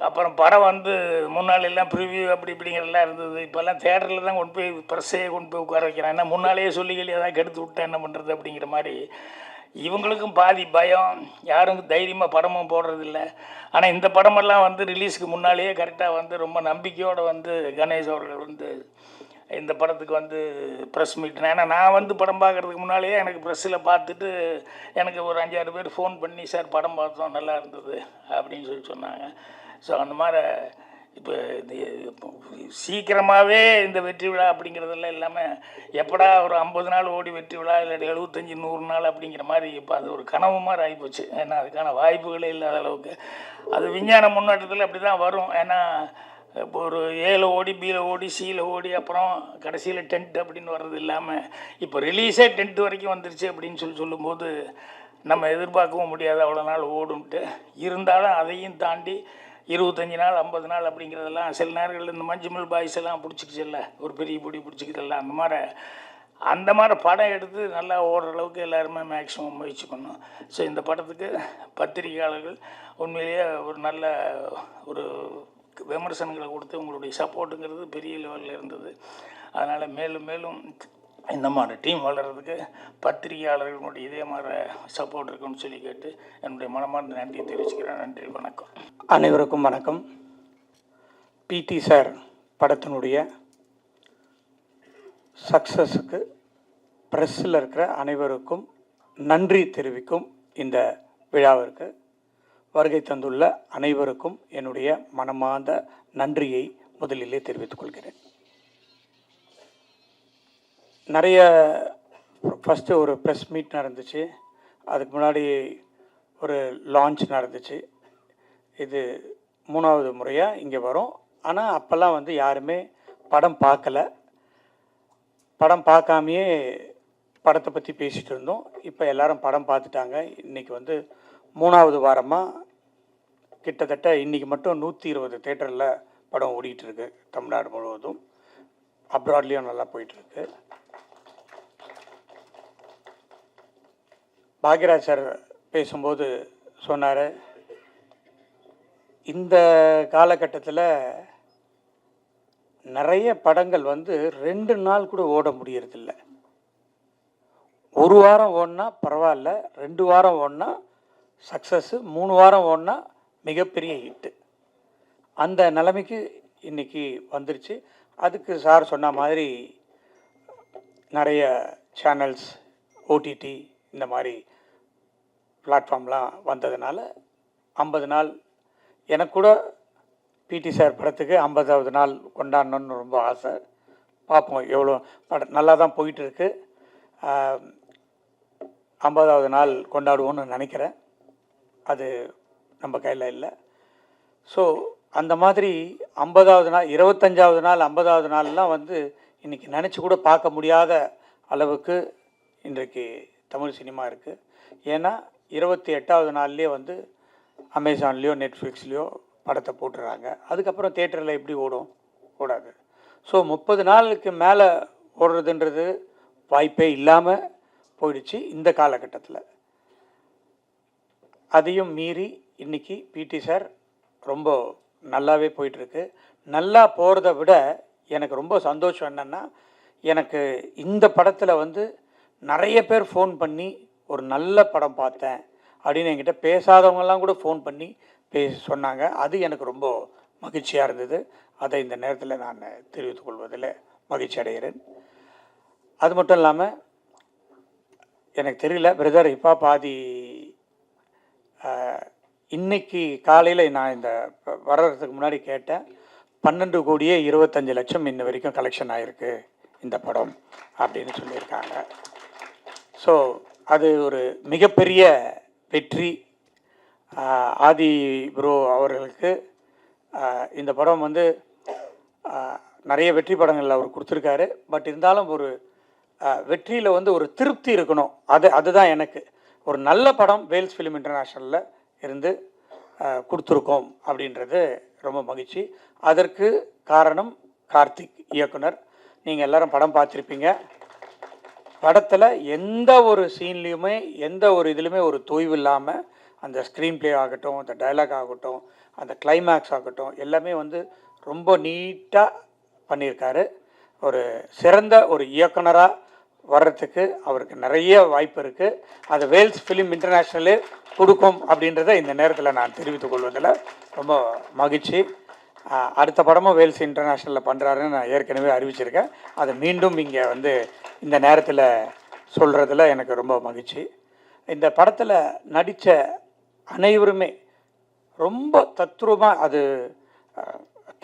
அப்புறம் படம் வந்து முன்னாள் எல்லாம் ப்ரிவ்யூ அப்படி இப்படிங்கிறதெல்லாம் இருந்தது. இப்போல்லாம் தேட்டரில் தான் கொண்டு போய் ப்ரெஸ்ஸையே கொண்டு போய் உட்கார வைக்கிறான். ஏன்னா முன்னாலேயே சொல்லிக்கலி ஏதாவது கெடுத்து விட்டா என்ன பண்ணுறது அப்படிங்கிற மாதிரி இவங்களுக்கும் பாதி பயம், யாரும் தைரியமாக படமும் போடுறதில்ல. ஆனால் இந்த படமெல்லாம் வந்து ரிலீஸுக்கு முன்னாலேயே கரெக்டாக வந்து ரொம்ப நம்பிக்கையோடு வந்து கணேஷ் அவர்கள் வந்து இந்த படத்துக்கு வந்து ப்ரெஸ் மீட், ஏன்னா நான் வந்து படம் பார்க்குறதுக்கு முன்னாலேயே எனக்கு ப்ரெஸ்ஸில் பார்த்துட்டு எனக்கு ஒரு 5-6 பேர் ஃபோன் பண்ணி சார் படம் பார்த்தோம் நல்லா இருந்தது அப்படின்னு சொல்லி சொன்னாங்க. ஸோ அந்த மாதிரி இப்போ சீக்கிரமாகவே இந்த வெற்றி விழா அப்படிங்கிறதெல்லாம் இல்லாமல் எப்படா ஒரு 50 நாள் ஓடி வெற்றி விழா இல்லாட்டி 75-100 நாள் அப்படிங்கிற மாதிரி இப்போ அது ஒரு கனவு மாதிரி ஆகிப்போச்சு. ஏன்னா அதுக்கான வாய்ப்புகளே இல்லாத அளவுக்கு அது விஞ்ஞான முன்னேற்றத்தில் அப்படி தான் வரும். ஏன்னா இப்போ ஒரு ஏல ஓடி பியில் ஓடி சியில் ஓடி அப்புறம் கடைசியில் டென்ட் அப்படின்னு வர்றது இல்லாமல் இப்போ ரிலீஸே டென்ட் வரைக்கும் வந்துருச்சு அப்படின்னு சொல்லும்போது நம்ம எதிர்பார்க்கவும் முடியாது அவ்வளோ நாள் ஓடும்ட்டு. இருந்தாலும் அதையும் தாண்டி 25 நாள் 50 நாள் அப்படிங்கிறதெல்லாம் சில நேரங்களில் இந்த மஞ்சுமல் பாய்ஸ் எல்லாம் பிடிச்சிக்கிச்சல்ல, ஒரு பெரிய பொடி பிடிச்சிக்கிதெல்லாம் அந்த மாதிரி படம் எடுத்து நல்லா ஓடுற அளவுக்கு எல்லாருமே மேக்ஸிமம் முயற்சி பண்ணோம். ஸோ இந்த படத்துக்கு பத்திரிகையாளர்கள் உண்மையிலேயே ஒரு நல்ல ஒரு விமர்சனங்களை கொடுத்து உங்களுடைய சப்போர்ட்டுங்கிறது பெரிய லெவலில் இருந்தது. அதனால் மேலும் மேலும் இந்த மாதிரி டீம் வளர்கிறதுக்கு பத்திரிகையாளர்களுடைய இதே மாதிரி சப்போர்ட் இருக்குன்னு சொல்லி கேட்டு என்னுடைய மனமார்ந்த நன்றியை தெரிவிச்சுக்கிறேன். நன்றி, வணக்கம். அனைவருக்கும் வணக்கம். பிடி சார் படத்தினுடைய சக்ஸஸுக்கு ப்ரெஸ்ஸில் இருக்கிற அனைவருக்கும் நன்றி தெரிவிக்கும் இந்த விழாவிற்கு வருகை தந்துள்ள அனைவருக்கும் என்னுடைய மனமார்ந்த நன்றியை முதலிலே தெரிவித்துக் கொள்கிறேன். நிறைய ஃபஸ்ட்டு ஒரு ப்ரெஸ் மீட் நடந்துச்சு, அதுக்கு முன்னாடி ஒரு லான்ச் நடந்துச்சு. இது 3வது முறையாக இங்கே வரும். ஆனால் அப்போல்லாம் வந்து யாருமே படம் பார்க்கல. படம் பார்க்காமையே படத்தை பற்றி பேசிகிட்டு இருந்தோம். இப்போ எல்லோரும் படம் பார்த்துட்டாங்க. இன்றைக்கி வந்து 3வது வாரமாக கிட்டத்தட்ட இன்றைக்கி மட்டும் 120 தேட்டரில் படம் ஓடிட்டுருக்கு தமிழ்நாடு முழுவதும். அப்ராட்லேயும் நல்லா போயிட்டுருக்கு. பாக்யராஜ் சார் பேசும்போது சொன்னார், இந்த காலகட்டத்தில் நிறைய படங்கள் வந்து 2 நாள் கூட ஓட முடியறதில்ல. 1 வாரம் ஓடினா பரவாயில்ல, 2 வாரம் ஓடினா சக்ஸஸ்ஸு, 3 வாரம் ஓடினா மிகப்பெரிய ஹிட்டு. அந்த நிலைமைக்கு இன்றைக்கி வந்துருச்சு. அதுக்கு சார் சொன்ன மாதிரி நிறைய சேனல்ஸ், ஓடிடி இந்த மாதிரி பிளாட்ஃபார்ம்லாம் வந்ததுனால 50 நாள் எனக்கு கூட பிடி சார் படத்துக்கு 50வது நாள் கொண்டாடணுன்னு ரொம்ப ஆசை. பார்ப்போம் எவ்வளோ படம் நல்லா தான் போயிட்டுருக்கு. 50வது நாள் கொண்டாடுவோன்னு நினைக்கிறேன். அது நம்ம கையில் இல்லை. ஸோ அந்த மாதிரி 50வது நாள், 25வது நாள், 50வது நாள்லாம் வந்து இன்றைக்கி நினச்சி கூட பார்க்க முடியாத அளவுக்கு இன்றைக்கு தமிழ் சினிமா இருக்குது. ஏன்னா 28வது நாள்லேயே வந்து அமேசான்லேயோ நெட்ஃப்ளிக்ஸ்லேயோ படத்தை போட்டுடுறாங்க. அதுக்கப்புறம் தேட்டரில் எப்படி ஓடும்? ஓடாது. ஸோ 30 நாளுக்கு மேலே ஓடுறதுன்றது வாய்ப்பே இல்லாமல் போயிடுச்சு இந்த காலகட்டத்தில். அதையும் மீறி இன்றைக்கி பிடி சார் ரொம்ப நல்லாவே போயிட்டுருக்கு. நல்லா போகிறத விட எனக்கு ரொம்ப சந்தோஷம் என்னென்னா, எனக்கு இந்த படத்தில் வந்து நிறைய பேர் ஃபோன் பண்ணி ஒரு நல்ல படம் பார்த்தேன் அப்படின்னு என்கிட்ட பேசாதவங்கெல்லாம் கூட ஃபோன் பண்ணி சொன்னாங்க. அது எனக்கு ரொம்ப மகிழ்ச்சியாக இருந்தது. அதை இந்த நேரத்தில் நான் தெரிவித்துக் கொள்வதில் மகிழ்ச்சி அடைகிறேன். அது மட்டும் இல்லாமல் எனக்கு தெரியல பிரதர், இப்போ பாதி இன்னைக்கு காலையில் நான் இந்த வர்றதுக்கு முன்னாடி கேட்டேன், 12 கோடியே 25 லட்சம் இன்ன வரைக்கும் கலெக்ஷன் ஆகிருக்கு இந்த படம் அப்படின்னு சொல்லியிருக்காங்க. ஸோ அது ஒரு மிகப்பெரிய வெற்றி. ஆதி ப்ரோ அவர்களுக்கு இந்த படம் வந்து நிறைய வெற்றி படங்கள் அவர் கொடுத்துருக்காரு. பட் இருந்தாலும் ஒரு வெற்றியில் வந்து ஒரு திருப்தி இருக்கணும். அதுதான் எனக்கு ஒரு நல்ல படம் வேல்ஸ் ஃபிலிம் இன்டர்நேஷ்னலில் இருந்து கொடுத்துருக்கோம் அப்படின்றது ரொம்ப மகிழ்ச்சி. அதற்கு காரணம் கார்த்திக் இயக்குனர். நீங்கள் எல்லோரும் படம் பார்த்துருப்பீங்க. படத்தில் எந்த ஒரு சீன்லேயுமே எந்த ஒரு இதுலையுமே ஒரு தொய்வு இல்லாமல் அந்த ஸ்க்ரீன் ப்ளே ஆகட்டும், அந்த டைலாக் ஆகட்டும், அந்த கிளைமேக்ஸ் ஆகட்டும், எல்லாமே வந்து ரொம்ப நீட்டாக பண்ணியிருக்காரு. ஒரு சிறந்த ஒரு இயக்குனராக வர்றதுக்கு அவருக்கு நிறைய வாய்ப்பு இருக்குது. அது வேல்ஸ் ஃபிலிம் இன்டர்நேஷ்னலே கொடுக்கும் அப்படின்றத இந்த நேரத்தில் நான் தெரிவித்துக் கொள்வதில் ரொம்ப மகிழ்ச்சி. அடுத்த படமும் வேல்ஸ் இன்டர்நேஷ்னலில் பண்ணுறாருன்னு நான் ஏற்கனவே அறிவிச்சிருக்கேன். அதை மீண்டும் இங்கே வந்து இந்த நேரத்தில் சொல்கிறதுல எனக்கு ரொம்ப மகிழ்ச்சி. இந்த படத்தில் நடித்த அனைவருமே ரொம்ப தத்ரூபமாக, அது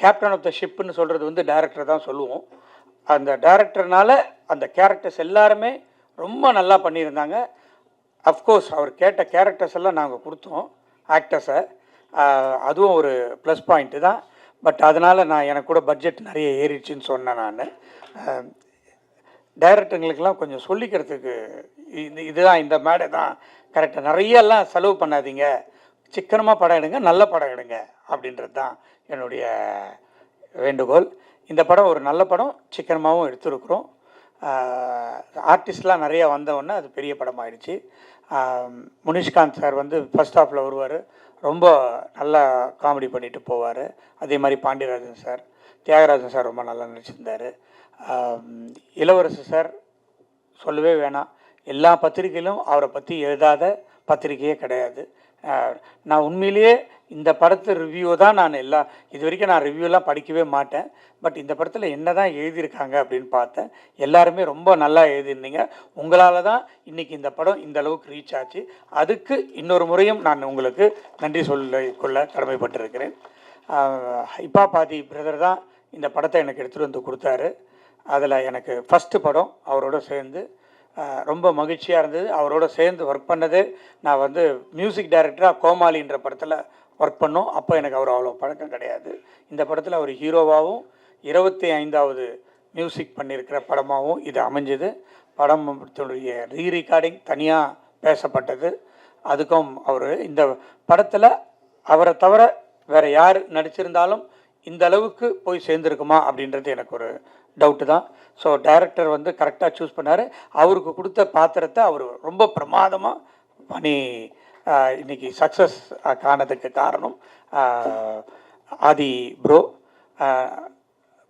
கேப்டன் ஆஃப் த ஷிப்புன்னு சொல்கிறது வந்து டைரக்டர் தான் சொல்லுவோம். அந்த டைரக்டர்னால அந்த கேரக்டர்ஸ் எல்லாருமே ரொம்ப நல்லா பண்ணியிருந்தாங்க. அஃப்கோர்ஸ் அவர் கேட்ட கேரக்டர்ஸ் எல்லாம் நாங்கள் கொடுத்தோம் ஆக்டர்ஸை. அதுவும் ஒரு ப்ளஸ் பாயிண்ட்டு தான். பட் அதனால் எனக்கு கூட பட்ஜெட் நிறைய ஏறிடுச்சின்னு சொன்னேன் நான். டைரக்டருங்களுக்கெல்லாம் கொஞ்சம் சொல்லிக்கிறதுக்கு இதுதான், இந்த மேடை தான் கரெக்டாக, நிறையெல்லாம் செலவு பண்ணாதீங்க, சிக்கனமாக படம் எடுங்க, நல்ல படம் எடுங்க அப்படின்றது தான் என்னுடைய வேண்டுகோள். இந்த படம் ஒரு நல்ல படம், சிக்கனமாகவும் எடுத்துருக்குறோம். ஆர்டிஸ்ட்லாம் நிறையா வந்தவுடனே அது பெரிய படம் ஆயிடுச்சு. முனிஷ்காந்த் சார் வந்து ஃபர்ஸ்ட் ஹாஃபில் வருவார், ரொம்ப நல்லா காமெடி பண்ணிட்டு போவார். அதே மாதிரி பாண்டியராஜன் சார், தியாகராஜன் சார் ரொம்ப நல்லா நடிச்சிருந்தார். இளவரசு சார் சொல்லவே வேணாம், எல்லா பத்திரிகையிலும் அவரை பற்றி எழுதாத பத்திரிகையே கிடையாது. நான் உண்மையிலேயே இந்த படத்து ரிவ்யூ தான் நான் இது வரைக்கும் நான் ரிவ்யூலாம் படிக்கவே மாட்டேன். பட் இந்த படத்தில் என்ன தான் எழுதியிருக்காங்க அப்படின்னு பார்த்தேன். எல்லாருமே ரொம்ப நல்லா எழுதியிருந்தீங்க. உங்களால் தான் இன்றைக்கி இந்த படம் இந்த அளவுக்கு ரீச் ஆச்சு. அதுக்கு இன்னொரு முறையும் நான் உங்களுக்கு நன்றி சொல்லிக்கொள்ள கடமைப்பட்டிருக்கிறேன். இப்போ பாதி பிரதர் தான் இந்த படத்தை எனக்கு எடுத்துகிட்டு வந்து கொடுத்தாரு. அதில் எனக்கு ஃபஸ்ட்டு படம் அவரோட சேர்ந்து ரொம்ப மகிழ்ச்சியாக இருந்தது. அவரோட சேர்ந்து ஒர்க் பண்ணது, நான் வந்து மியூசிக் டைரக்டராக கோமாளின்ற படத்தில் ஒர்க் பண்ணோம். அப்போ எனக்கு அவர் அவ்வளோ பழக்கம் கிடையாது. இந்த படத்தில் அவர் ஹீரோவாகவும் 25வது மியூசிக் பண்ணியிருக்கிற படமாகவும் இது அமைஞ்சது. படத்துடைய ரீரெக்கார்டிங் தனியாக பேசப்பட்டது. அதுக்கும் அவர் இந்த படத்தில் அவரை தவிர வேறு யார் நடிச்சிருந்தாலும் இந்த அளவுக்கு போய் சேர்ந்துருக்குமா அப்படின்றது எனக்கு ஒரு டவுட்டு தான். ஸோ டைரக்டர் வந்து கரெக்டாக சூஸ் பண்ணார். அவருக்கு கொடுத்த பாத்திரத்தை அவர் ரொம்ப பிரமாதமாக பண்ணி இன்னைக்கு சக்ஸஸ் காணதுக்கு காரணம் ஆதி ப்ரோ.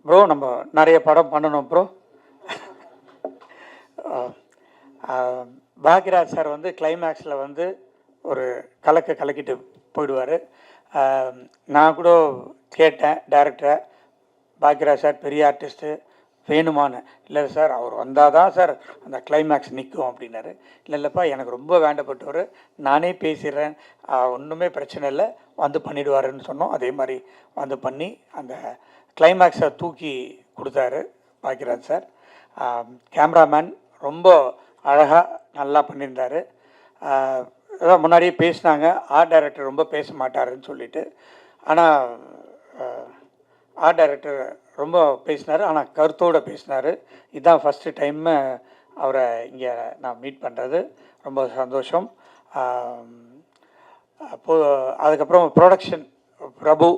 ப்ரோ நம்ம நிறைய படம் பண்ணணும் ப்ரோ. பாக்யராஜ் சார் வந்து கிளைமேக்ஸில் வந்து ஒரு கலக்கிட்டு போயிடுவார். நான் கூட கேட்டேன் டைரக்டரை, பாக்யராஜ் சார் பெரிய ஆர்டிஸ்ட்டு வேணுமான்னு. இல்லை சார் அவர் வந்தால் தான் சார் அந்த கிளைமேக்ஸ் நிற்கும் அப்படின்னாரு. இல்லைப்பா எனக்கு ரொம்ப வேண்டப்பட்டவர், நானே பேசிடுறேன், ஒன்றுமே பிரச்சனை இல்லை, வந்து பண்ணிவிடுவாருன்னு சொன்னோம். அதே மாதிரி வந்து பண்ணி அந்த கிளைமேக்ஸை தூக்கி கொடுத்தாரு பாக்யராஜ் சார். கேமராமேன் ரொம்ப அழகாக நல்லா பண்ணியிருந்தார். அதான் முன்னாடியே பேசினாங்க, ஆர்ட் டைரக்டர் ரொம்ப பேச மாட்டாருன்னு சொல்லிட்டு. ஆனால் ஆர்ட் டைரக்டர் ரொம்ப பேசினார், ஆனால் கருத்தோடு பேசினார். இதுதான் ஃபஸ்ட்டு டைம்மு அவரை இங்கே நான் மீட் பண்ணுறது, ரொம்ப சந்தோஷம். அப்போது அதுக்கப்புறம் ப்ரொடக்ஷன் பிரபு,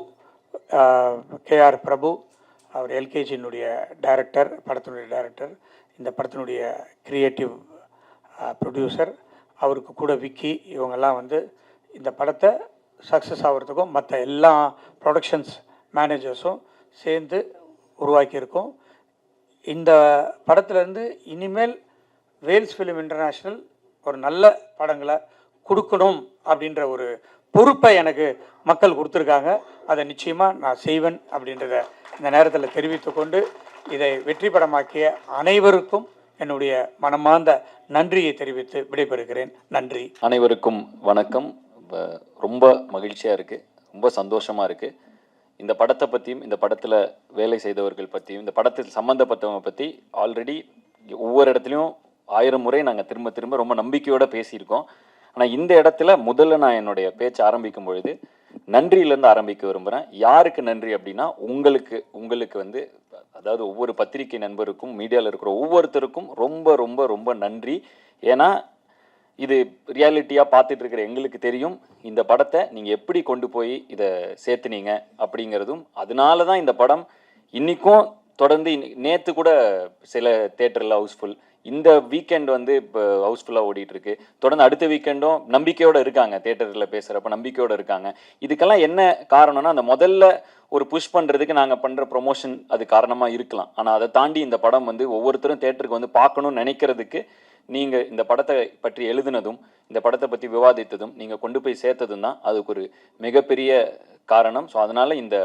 கேஆர் பிரபு, அவர் எல்கேஜியினுடைய டைரக்டர், படத்தினுடைய டைரக்டர், இந்த படத்தினுடைய க்ரியேட்டிவ் ப்ரொடியூசர், அவருக்கு கூட விக்கி, இவங்கெல்லாம் வந்து இந்த படத்தை சக்ஸஸ் ஆகிறதுக்கும் மற்ற எல்லா ப்ரொடக்ஷன்ஸ் மேனேஜர்ஸும் சேர்ந்து உருவாக்கியிருக்கோம். இந்த படத்துலேருந்து இனிமேல் வேல்ஸ் ஃபிலிம் இன்டர்நேஷ்னல் ஒரு நல்ல படங்களை கொடுக்கணும் அப்படின்ற ஒரு பொறுப்பை எனக்கு மக்கள் கொடுத்துருக்காங்க. அதை நிச்சயமாக நான் செய்வேன் அப்படின்றத இந்த நேரத்தில் தெரிவித்துக்கொண்டு, இதை வெற்றி படமாக்கிய அனைவருக்கும் என்னுடைய மனமார்ந்த நன்றியை தெரிவித்து விடைபெறுகிறேன். நன்றி. அனைவருக்கும் வணக்கம். ரொம்ப மகிழ்ச்சியாக இருக்குது, ரொம்ப சந்தோஷமாக இருக்குது. இந்த படத்தை பற்றியும் இந்த படத்தில் வேலை செய்தவர்கள் பற்றியும் இந்த படத்தில் சம்மந்தப்பட்டவங்க பற்றி ஆல்ரெடி ஒவ்வொரு இடத்துலையும் 1000 முறை நாங்கள் திரும்ப திரும்ப ரொம்ப நம்பிக்கையோடு பேசியிருக்கோம். ஆனால் இந்த இடத்துல முதல்ல நான் என்னுடைய பேச்சை ஆரம்பிக்கும் பொழுது நன்றியிலேருந்து ஆரம்பிக்க விரும்புகிறேன். யாருக்கு நன்றி அப்படின்னா உங்களுக்கு வந்து, அதாவது ஒவ்வொரு பத்திரிகை நண்பருக்கும், மீடியாவில் இருக்கிற ஒவ்வொருத்தருக்கும் ரொம்ப ரொம்ப ரொம்ப நன்றி. ஏன்னா இது ரியாலிட்டியாக பார்த்துட்டு இருக்கிற எங்களுக்கு தெரியும் இந்த படத்தை நீங்கள் எப்படி கொண்டு போய் இதை சேர்த்துனீங்க அப்படிங்கிறதும். அதனால தான் இந்த படம் இன்றைக்கும் தொடர்ந்து, நேற்று கூட சில தேட்டரில் ஹவுஸ்ஃபுல், இந்த வீக்கெண்ட் வந்து இப்போ ஹவுஸ்ஃபுல்லாக ஓடிட்டுருக்கு. தொடர்ந்து அடுத்த வீக்கெண்டும் நம்பிக்கையோடு இருக்காங்க, தேட்டரில் பேசுகிறப்ப நம்பிக்கையோடு இருக்காங்க. இதுக்கெல்லாம் என்ன காரணம்னா, அந்த முதல்ல ஒரு புஷ் பண்ணுறதுக்கு நாங்கள் பண்ணுற ப்ரொமோஷன் அது காரணமாக இருக்கலாம். ஆனால் அதை தாண்டி இந்த படம் வந்து ஒவ்வொருத்தரும் தேட்டருக்கு வந்து பார்க்கணும்னு நினைக்கிறதுக்கு நீங்கள் இந்த படத்தை பற்றி எழுதுனதும், இந்த படத்தை பற்றி விவாதித்ததும், நீங்கள் கொண்டு போய் சேர்த்ததும் தான் அதுக்கு ஒரு மிகப்பெரிய காரணம். ஸோ அதனால் இந்த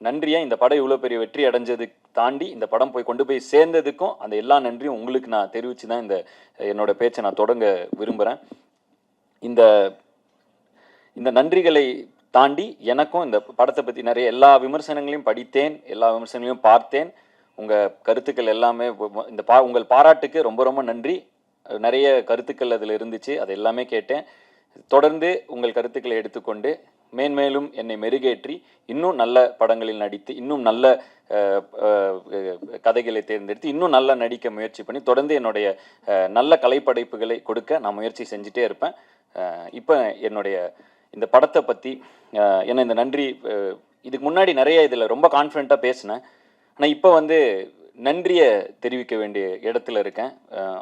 நன்றியை, இந்த படம் இவ்வளோ பெரிய வெற்றி அடைஞ்சதுக்கு தாண்டி இந்த படம் போய் கொண்டு போய் சேர்ந்ததுக்கும் அந்த எல்லா நன்றியும் உங்களுக்கு நான் தெரிவித்து தான் என்னோட பேச்சை நான் தொடங்க விரும்புகிறேன். இந்த நன்றிகளை தாண்டி எனக்கும் இந்த படத்தை பற்றி நிறைய எல்லா விமர்சனங்களையும் படித்தேன், எல்லா விமர்சனங்களையும் பார்த்தேன். உங்கள் கருத்துக்கள் எல்லாமே உங்கள் பாராட்டுக்கு ரொம்ப ரொம்ப நன்றி. நிறைய கருத்துக்கள் அதில் இருந்துச்சு, அது எல்லாமே கேட்டேன். தொடர்ந்து உங்கள் கருத்துக்களை எடுத்துக்கொண்டு மேன்மேலும் என்னை மெருகேற்றி இன்னும் நல்ல படங்களில் நடித்து, இன்னும் நல்ல கதைகளை தேர்ந்தெடுத்து இன்னும் நல்லா நடிக்க முயற்சி பண்ணி தொடர்ந்து என்னுடைய நல்ல கலைப்படைப்புகளை கொடுக்க நான் முயற்சி செஞ்சுட்டே இருப்பேன். இப்போ என்னுடைய இந்த படத்தை பற்றி என்ன இந்த நன்றி, இதுக்கு முன்னாடி நிறைய இதில் ரொம்ப கான்ஃபிடென்ட்டாக பேசினேன். ஆனால் இப்போ வந்து நன்றியை தெரிவிக்க வேண்டிய இடத்துல இருக்கேன்.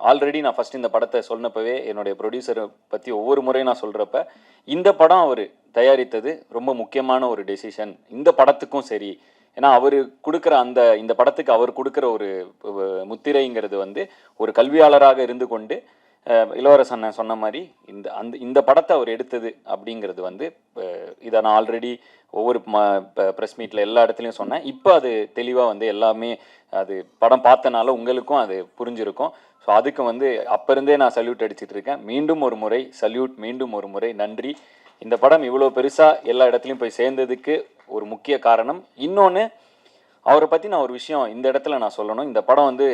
ஆல்ரெடி நான் ஃபஸ்ட் இந்த படத்தை சொன்னப்பவே என்னுடைய ப்ரொடியூசரை பற்றி ஒவ்வொரு முறையும் நான் சொல்கிறப்ப, இந்த படம் அவர் தயாரித்தது ரொம்ப முக்கியமான ஒரு டெசிஷன் இந்த படத்துக்கும் சரி. ஏன்னா அவர் கொடுக்குற இந்த படத்துக்கு அவர் கொடுக்குற ஒரு முத்திரைங்கிறது வந்து ஒரு கல்வியாளராக இருந்து கொண்டு இளவரசன் சொன்ன மாதிரி இந்த படத்தை அவர் எடுத்தது அப்படிங்கிறது வந்து, இதை நான் ஆல்ரெடி ஒவ்வொரு ப்ரெஸ் மீட்டில் எல்லா இடத்துலையும் சொன்னேன். இப்போ அது தெளிவாக வந்து எல்லாமே அது படம் பார்த்தனால உங்களுக்கும் அது புரிஞ்சிருக்கும். ஸோ அதுக்கு வந்து அப்போ இருந்தே நான் சல்யூட் அடிச்சுட்டு இருக்கேன். மீண்டும் ஒரு முறை சல்யூட், மீண்டும் ஒரு முறை நன்றி. இந்த படம் இவ்வளோ பெருசாக எல்லா இடத்துலையும் போய் சேர்ந்ததுக்கு ஒரு முக்கிய காரணம். இன்னொன்று, அவரை பற்றி நான் ஒரு விஷயம் இந்த இடத்துல நான் சொல்லணும். இந்த படம் வந்து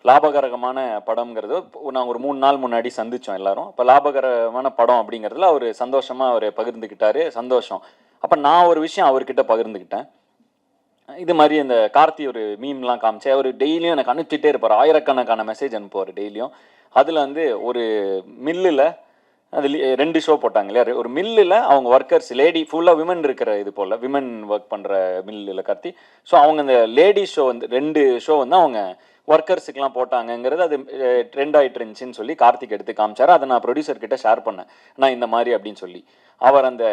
லாபகரமான படம்ங்கிறது நாங்கள் ஒரு 3 நாள் முன்னாடி சந்தித்தோம் எல்லாரும். இப்போ லாபகரமான படம் அப்படிங்கிறதுல அவர் சந்தோஷமாக அவர் பகிர்ந்துக்கிட்டாரு, சந்தோஷம். அப்போ நான் ஒரு விஷயம் அவர்கிட்ட பகிர்ந்துக்கிட்டேன். இது மாதிரி இந்த கார்த்தி ஒரு மீம்லாம் காமிச்சேன். அவர் டெய்லியும் எனக்கு அனுப்பிச்சிட்டே இருப்பார், ஆயிரக்கணக்கான மெசேஜ் அனுப்புவார் டெய்லியும். அதில் வந்து ஒரு மில்லில் அது 2 ஷோ போட்டாங்க இல்லையா, ஒரு மில்லில் அவங்க ஒர்க்கர்ஸ் லேடி ஃபுல்லாக விமன் இருக்கிற இது போல் விமன் ஒர்க் பண்ணுற மில்லில் கார்த்தி. ஸோ அவங்க அந்த லேடி ஷோ வந்து 2 ஷோ வந்து அவங்க ஒர்க்கர்ஸுக்கெலாம் போட்டாங்கங்கிறது அது ட்ரெண்ட் ஆகிட்டு இருந்துச்சுன்னு சொல்லி கார்த்திக் எடுத்து காமிச்சார். அதை நான் ப்ரொடியூசர் கிட்ட ஷேர் பண்ணேன், நான் இந்த மாதிரி அப்படின்னு சொல்லி. அவர் அந்த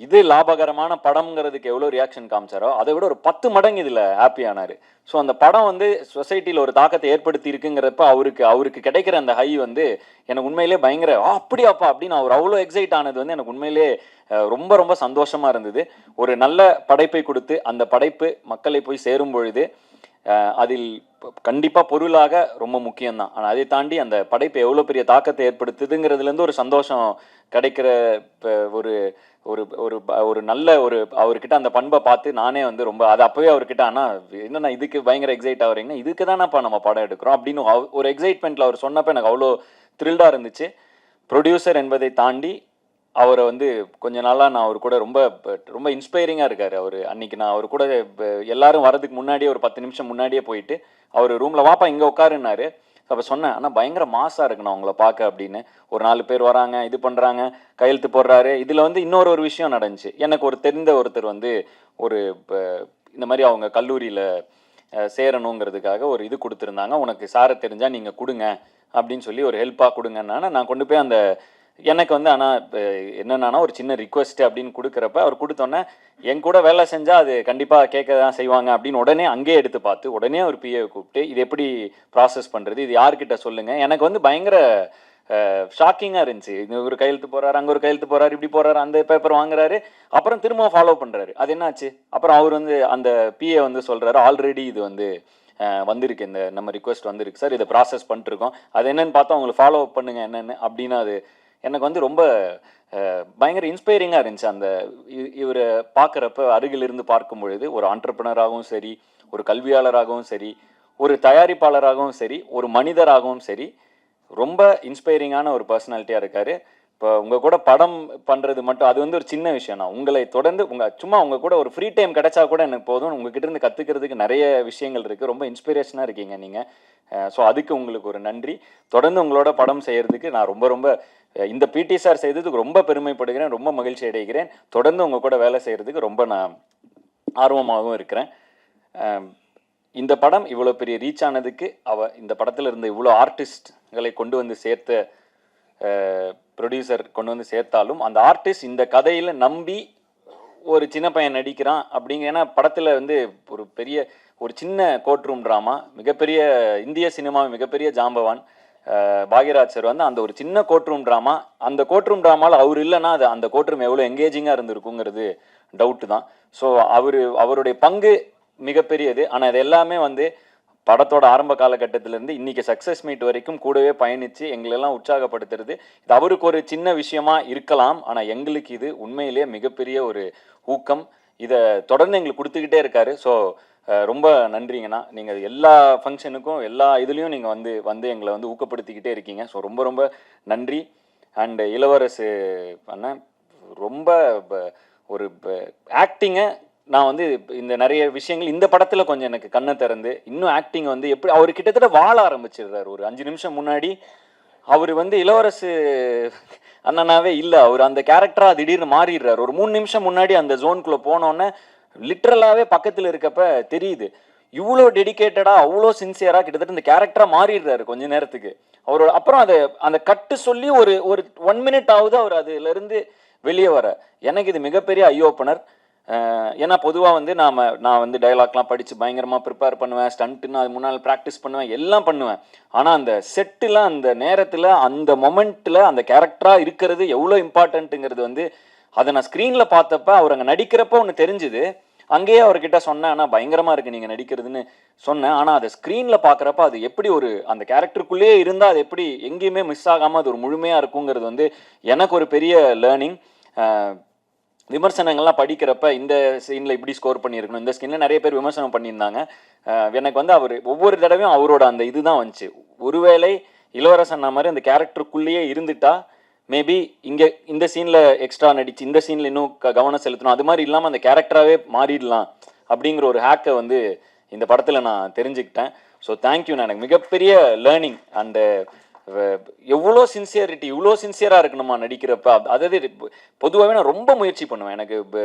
இது லாபகரமான படம்ங்கிறதுக்கு எவ்வளோ ரியாக்ஷன் காமிச்சாரோ அதை விட ஒரு 10 மடங்கு இதில் ஹாப்பி ஆனார். ஸோ அந்த படம் வந்து சொசைட்டியில் ஒரு தாக்கத்தை ஏற்படுத்தி இருக்குங்கிறப்ப அவருக்கு கிடைக்கிற அந்த ஹை வந்து எனக்கு உண்மையிலே பயங்கர அப்படியாப்பா அப்படின்னு அவர் அவ்வளோ எக்ஸைட் ஆனது வந்து எனக்கு உண்மையிலே ரொம்ப ரொம்ப சந்தோஷமாக இருந்தது. ஒரு நல்ல படைப்பை கொடுத்து அந்த படைப்பு மக்களை போய் சேரும் பொழுது அதில் கண்டிப்பாக பொருளாக ரொம்ப முக்கியம்தான். ஆனால் அதை தாண்டி அந்த படைப்பு எவ்வளோ பெரிய தாக்கத்தை ஏற்படுத்துதுங்கிறதுலேருந்து ஒரு சந்தோஷம் கிடைக்கிற ஒரு ஒரு ஒரு ஒரு நல்ல ஒரு அவர்கிட்ட அந்த பண்பை பார்த்து நானே வந்து ரொம்ப அது அப்போவே அவர்கிட்ட ஆனால் என்னன்னா இதுக்கு பயங்கர எக்ஸைட் ஆகுறீங்கன்னா இதுக்கு தானேப்பா நம்ம படம் எடுக்கிறோம் அப்படின்னு ஒரு எக்ஸைட்மெண்ட்டில் அவர் சொன்னப்போ எனக்கு அவ்வளோ த்ரில்டாக இருந்துச்சு. ப்ரொடியூசர் என்பதை தாண்டி அவரை வந்து கொஞ்ச நாளாக நான் அவர் கூட ரொம்ப ரொம்ப இன்ஸ்பைரிங்காக இருக்கார். அவர் அன்றைக்கி நான் அவர் கூட எல்லாரும் வரதுக்கு முன்னாடியே ஒரு 10 நிமிஷம் முன்னாடியே போயிட்டு அவர் ரூமில் வாப்பா இங்கே உட்காருன்னாரு. அப்போ சொன்னேன், ஆனால் பயங்கர மாசாக இருக்குண்ணா உங்களை பார்க்க அப்படின்னு. ஒரு 4 பேர் வராங்க, இது பண்ணுறாங்க, கையெழுத்து போடுறாரு. இதில் வந்து இன்னொரு விஷயம் நடந்துச்சு. எனக்கு ஒரு தெரிந்த ஒருத்தர் வந்து ஒரு இந்த மாதிரி அவங்க கல்லூரியில் சேரணுங்கிறதுக்காக ஒரு இது கொடுத்துருந்தாங்க, உனக்கு சாரை தெரிஞ்சால் நீங்கள் கொடுங்க அப்படின்னு சொல்லி ஒரு ஹெல்ப்பாக கொடுங்கன்னா நான் கொண்டு போய் அந்த எனக்கு வந்து ஆனால் என்னென்னா ஒரு சின்ன ரிக்வெஸ்ட்டு அப்படின்னு கொடுக்குறப்ப அவர் கொடுத்தோன்னே என் கூட வேலை செஞ்சால் அது கண்டிப்பாக கேட்க தான் செய்வாங்க அப்படின்னு உடனே அங்கேயே எடுத்து பார்த்து உடனே ஒரு பிஏவை கூப்பிட்டு இது எப்படி ப்ராசஸ் பண்ணுறது, இது யார்கிட்ட சொல்லுங்கள். எனக்கு வந்து பயங்கர ஷாக்கிங்காக இருந்துச்சு. இது ஒரு கையெழுத்து போகிறாரு, அங்கே ஒரு கையெழுத்து போகிறாரு, இப்படி போகிறாரு, அந்த பேப்பர் வாங்குறாரு, அப்புறம் திரும்ப ஃபாலோ பண்ணுறாரு. அது என்னாச்சு? அப்புறம் அவர் வந்து அந்த பிஏ வந்து சொல்கிறாரு, ஆல்ரெடி இது வந்து வந்திருக்கு, இந்த நம்ம ரிக்வெஸ்ட் வந்திருக்கு சார், இதை ப்ராசஸ் பண்ணிட்டுருக்கோம், அது என்னென்னு பார்த்தா உங்களுக்கு ஃபாலோ பண்ணுங்கள் என்னென்னு அப்படின்னு. அது எனக்கு வந்து ரொம்ப பயங்கர இன்ஸ்பைரிங்காக இருந்துச்சு. அந்த இவரை பார்க்குறப்ப அருகிலிருந்து பார்க்கும் பொழுது ஒரு ஆண்டர்ப்ரனராகவும் சரி, ஒரு கல்வியாளராகவும் சரி, ஒரு தயாரிப்பாளராகவும் சரி, ஒரு மனிதராகவும் சரி, ரொம்ப இன்ஸ்பைரிங்கான ஒரு பர்சனாலிட்டியாக இருக்கார். இப்போ உங்கள் கூட படம் பண்ணுறது மட்டும் அது வந்து ஒரு சின்ன விஷயம் தான். உங்களை தொடர்ந்து சும்மா உங்கள் கூட ஒரு ஃப்ரீ டைம் கிடைச்சா கூட எனக்கு போதும். உங்ககிட்ட இருந்து கற்றுக்கிறதுக்கு நிறைய விஷயங்கள் இருக்குது. ரொம்ப இன்ஸ்பிரேஷனாக இருக்கீங்க நீங்கள். ஸோ அதுக்கு உங்களுக்கு ஒரு நன்றி. தொடர்ந்து உங்களோட படம் செய்கிறதுக்கு நான் ரொம்ப ரொம்ப இந்த பிடி சார் செய்ததுக்கு ரொம்ப பெருமைப்படுகிறேன், ரொம்ப மகிழ்ச்சி அடைகிறேன். தொடர்ந்து உங்கள் கூட வேலை செய்கிறதுக்கு ரொம்ப நான் ஆர்வமாகவும் இருக்கிறேன். இந்த படம் இவ்வளோ பெரிய ரீச் ஆனதுக்கு இந்த படத்தில் இருந்த இவ்வளோ ஆர்டிஸ்ட்களை கொண்டு வந்து சேர்த்த ப்ரொடியூசர் கொண்டு வந்து சேர்த்தாலும் அந்த ஆர்டிஸ்ட் இந்த கதையில் நம்பி ஒரு சின்ன பையன் நடிக்கிறான் அப்படிங்க. ஏன்னா படத்தில் வந்து ஒரு சின்ன கோர்ட் ரூம் ட்ராமா, மிகப்பெரிய இந்திய சினிமா மிகப்பெரிய ஜாம்பவான் பாக்யராஜ் சார் வந்து அந்த ஒரு சின்ன கோர்ட் ரூம் ட்ராமா, அந்த கோர்ட் ரூம் ட்ராமாவில் அவர் இல்லைன்னா அது அந்த கோர்ட் ரூம் எவ்வளோ எங்கேஜிங்காக இருந்திருக்குங்கிறது டவுட்டு தான். ஸோ அவருடைய பங்கு மிகப்பெரியது. ஆனால் இது எல்லாமே வந்து படத்தோட ஆரம்ப காலகட்டத்திலேருந்து இன்றைக்கி சக்ஸஸ் மீட் வரைக்கும் கூடவே பயணித்து எங்களெல்லாம் உற்சாகப்படுத்துறது. இது அவருக்கு ஒரு சின்ன விஷயமா இருக்கலாம், ஆனால் எங்களுக்கு இது உண்மையிலேயே மிகப்பெரிய ஒரு ஊக்கம். இதை தொடர்ந்து எங்களுக்கு கொடுத்துக்கிட்டே இருக்காரு. ஸோ ரொம்ப நன்றிங்கண்ணா. நீங்கள் எல்லா ஃபங்க்ஷனுக்கும் எல்லா இதுலேயும் நீங்கள் வந்து எங்களை வந்து ஊக்கப்படுத்திக்கிட்டே இருக்கீங்க. ஸோ ரொம்ப ரொம்ப நன்றி. அண்டு இளவரசு அண்ணன் ரொம்ப ஒரு ஆக்டிங்கை நான் வந்து இந்த நிறைய விஷயங்கள் இந்த படத்தில் கொஞ்சம் எனக்கு கண்ணை திறந்து இன்னும் ஆக்டிங் வந்து எப்படி அவர் கிட்டத்தட்ட வாழ ஆரம்பிச்சிடுறாரு. ஒரு 5 நிமிஷம் முன்னாடி அவர் வந்து இளவரசு அண்ணனாவே இல்லை, அவர் அந்த கேரக்டராக திடீர்னு மாறிடுறாரு. ஒரு 3 நிமிஷம் முன்னாடி அந்த ஜோனுக்குள்ளே போனோன்னே லிட்ரலாகவே பக்கத்தில் இருக்கப்ப தெரியுது இவ்வளோ டெடிக்கேட்டடாக அவ்வளோ சின்சியராக கிட்டத்தட்ட இந்த கேரக்டராக மாறிடுறாரு கொஞ்ச நேரத்துக்கு. அவரோட அப்புறம் அந்த கட்டு சொல்லி ஒரு 1 மினிட் ஆகுது அவர் அதுலேருந்து வெளியே வர. எனக்கு இது மிகப்பெரிய ஐ ஓப்பனர். ஏன்னா பொதுவாக வந்து நான் வந்து டைலாக்லாம் படித்து பயங்கரமாக ப்ரிப்பேர் பண்ணுவேன், ஸ்டண்ட்டுன்னு அது முன்னால் ப்ராக்டிஸ் பண்ணுவேன், எல்லாம் பண்ணுவேன். ஆனால் அந்த செட்டில் அந்த நேரத்தில் அந்த மொமெண்ட்டில் அந்த கேரக்டராக இருக்கிறது எவ்வளோ இம்பார்ட்டண்ட்டுங்கிறது வந்து அதை நான் ஸ்க்ரீனில் பார்த்தப்ப அவர் அங்கே நடிக்கிறப்போ ஒன்று தெரிஞ்சுது. அங்கேயே அவர்கிட்ட சொன்னேன், ஆனால் பயங்கரமாக இருக்குது நீங்கள் நடிக்கிறதுன்னு சொன்னேன். ஆனால் அதை ஸ்க்ரீனில் பார்க்குறப்ப அது எப்படி அந்த கேரக்டருக்குள்ளேயே இருந்தால் அது எப்படி எங்கேயுமே மிஸ் ஆகாமல் அது ஒரு முழுமையாக இருக்குங்கிறது வந்து எனக்கு ஒரு பெரிய லேர்னிங். விமர்சனங்கள்லாம் படிக்கிறப்ப இந்த சீனில் இப்படி ஸ்கோர் பண்ணியிருக்கணும், இந்த ஸ்கின்ல நிறைய பேர் விமர்சனம் பண்ணியிருந்தாங்க. எனக்கு வந்து அவர் ஒவ்வொரு தடவையும் அவரோட அந்த இதுதான் வந்துச்சு. ஒருவேளை இளவரசன் மாதிரி அந்த கேரக்டருக்குள்ளேயே இருந்துட்டா மேபி இங்கே இந்த சீனில் எக்ஸ்ட்ரா நடிச்சு இந்த சீனில் இன்னும் கவனம் செலுத்தணும், அது மாதிரி இல்லாமல் அந்த கேரக்டராகவே மாறிடலாம் அப்படிங்கிற ஒரு ஹேக்கை வந்து இந்த படத்தில் நான் தெரிஞ்சுக்கிட்டேன். So thank you. நான் எனக்கு மிகப்பெரிய லேர்னிங். அந்த எவ்வளோ சின்சியரிட்டி, இவ்வளோ சின்சியராக இருக்கணுமா நடிக்கிறப்ப. அதாவது பொதுவாகவே நான் ரொம்ப முயற்சி பண்ணுவேன். எனக்கு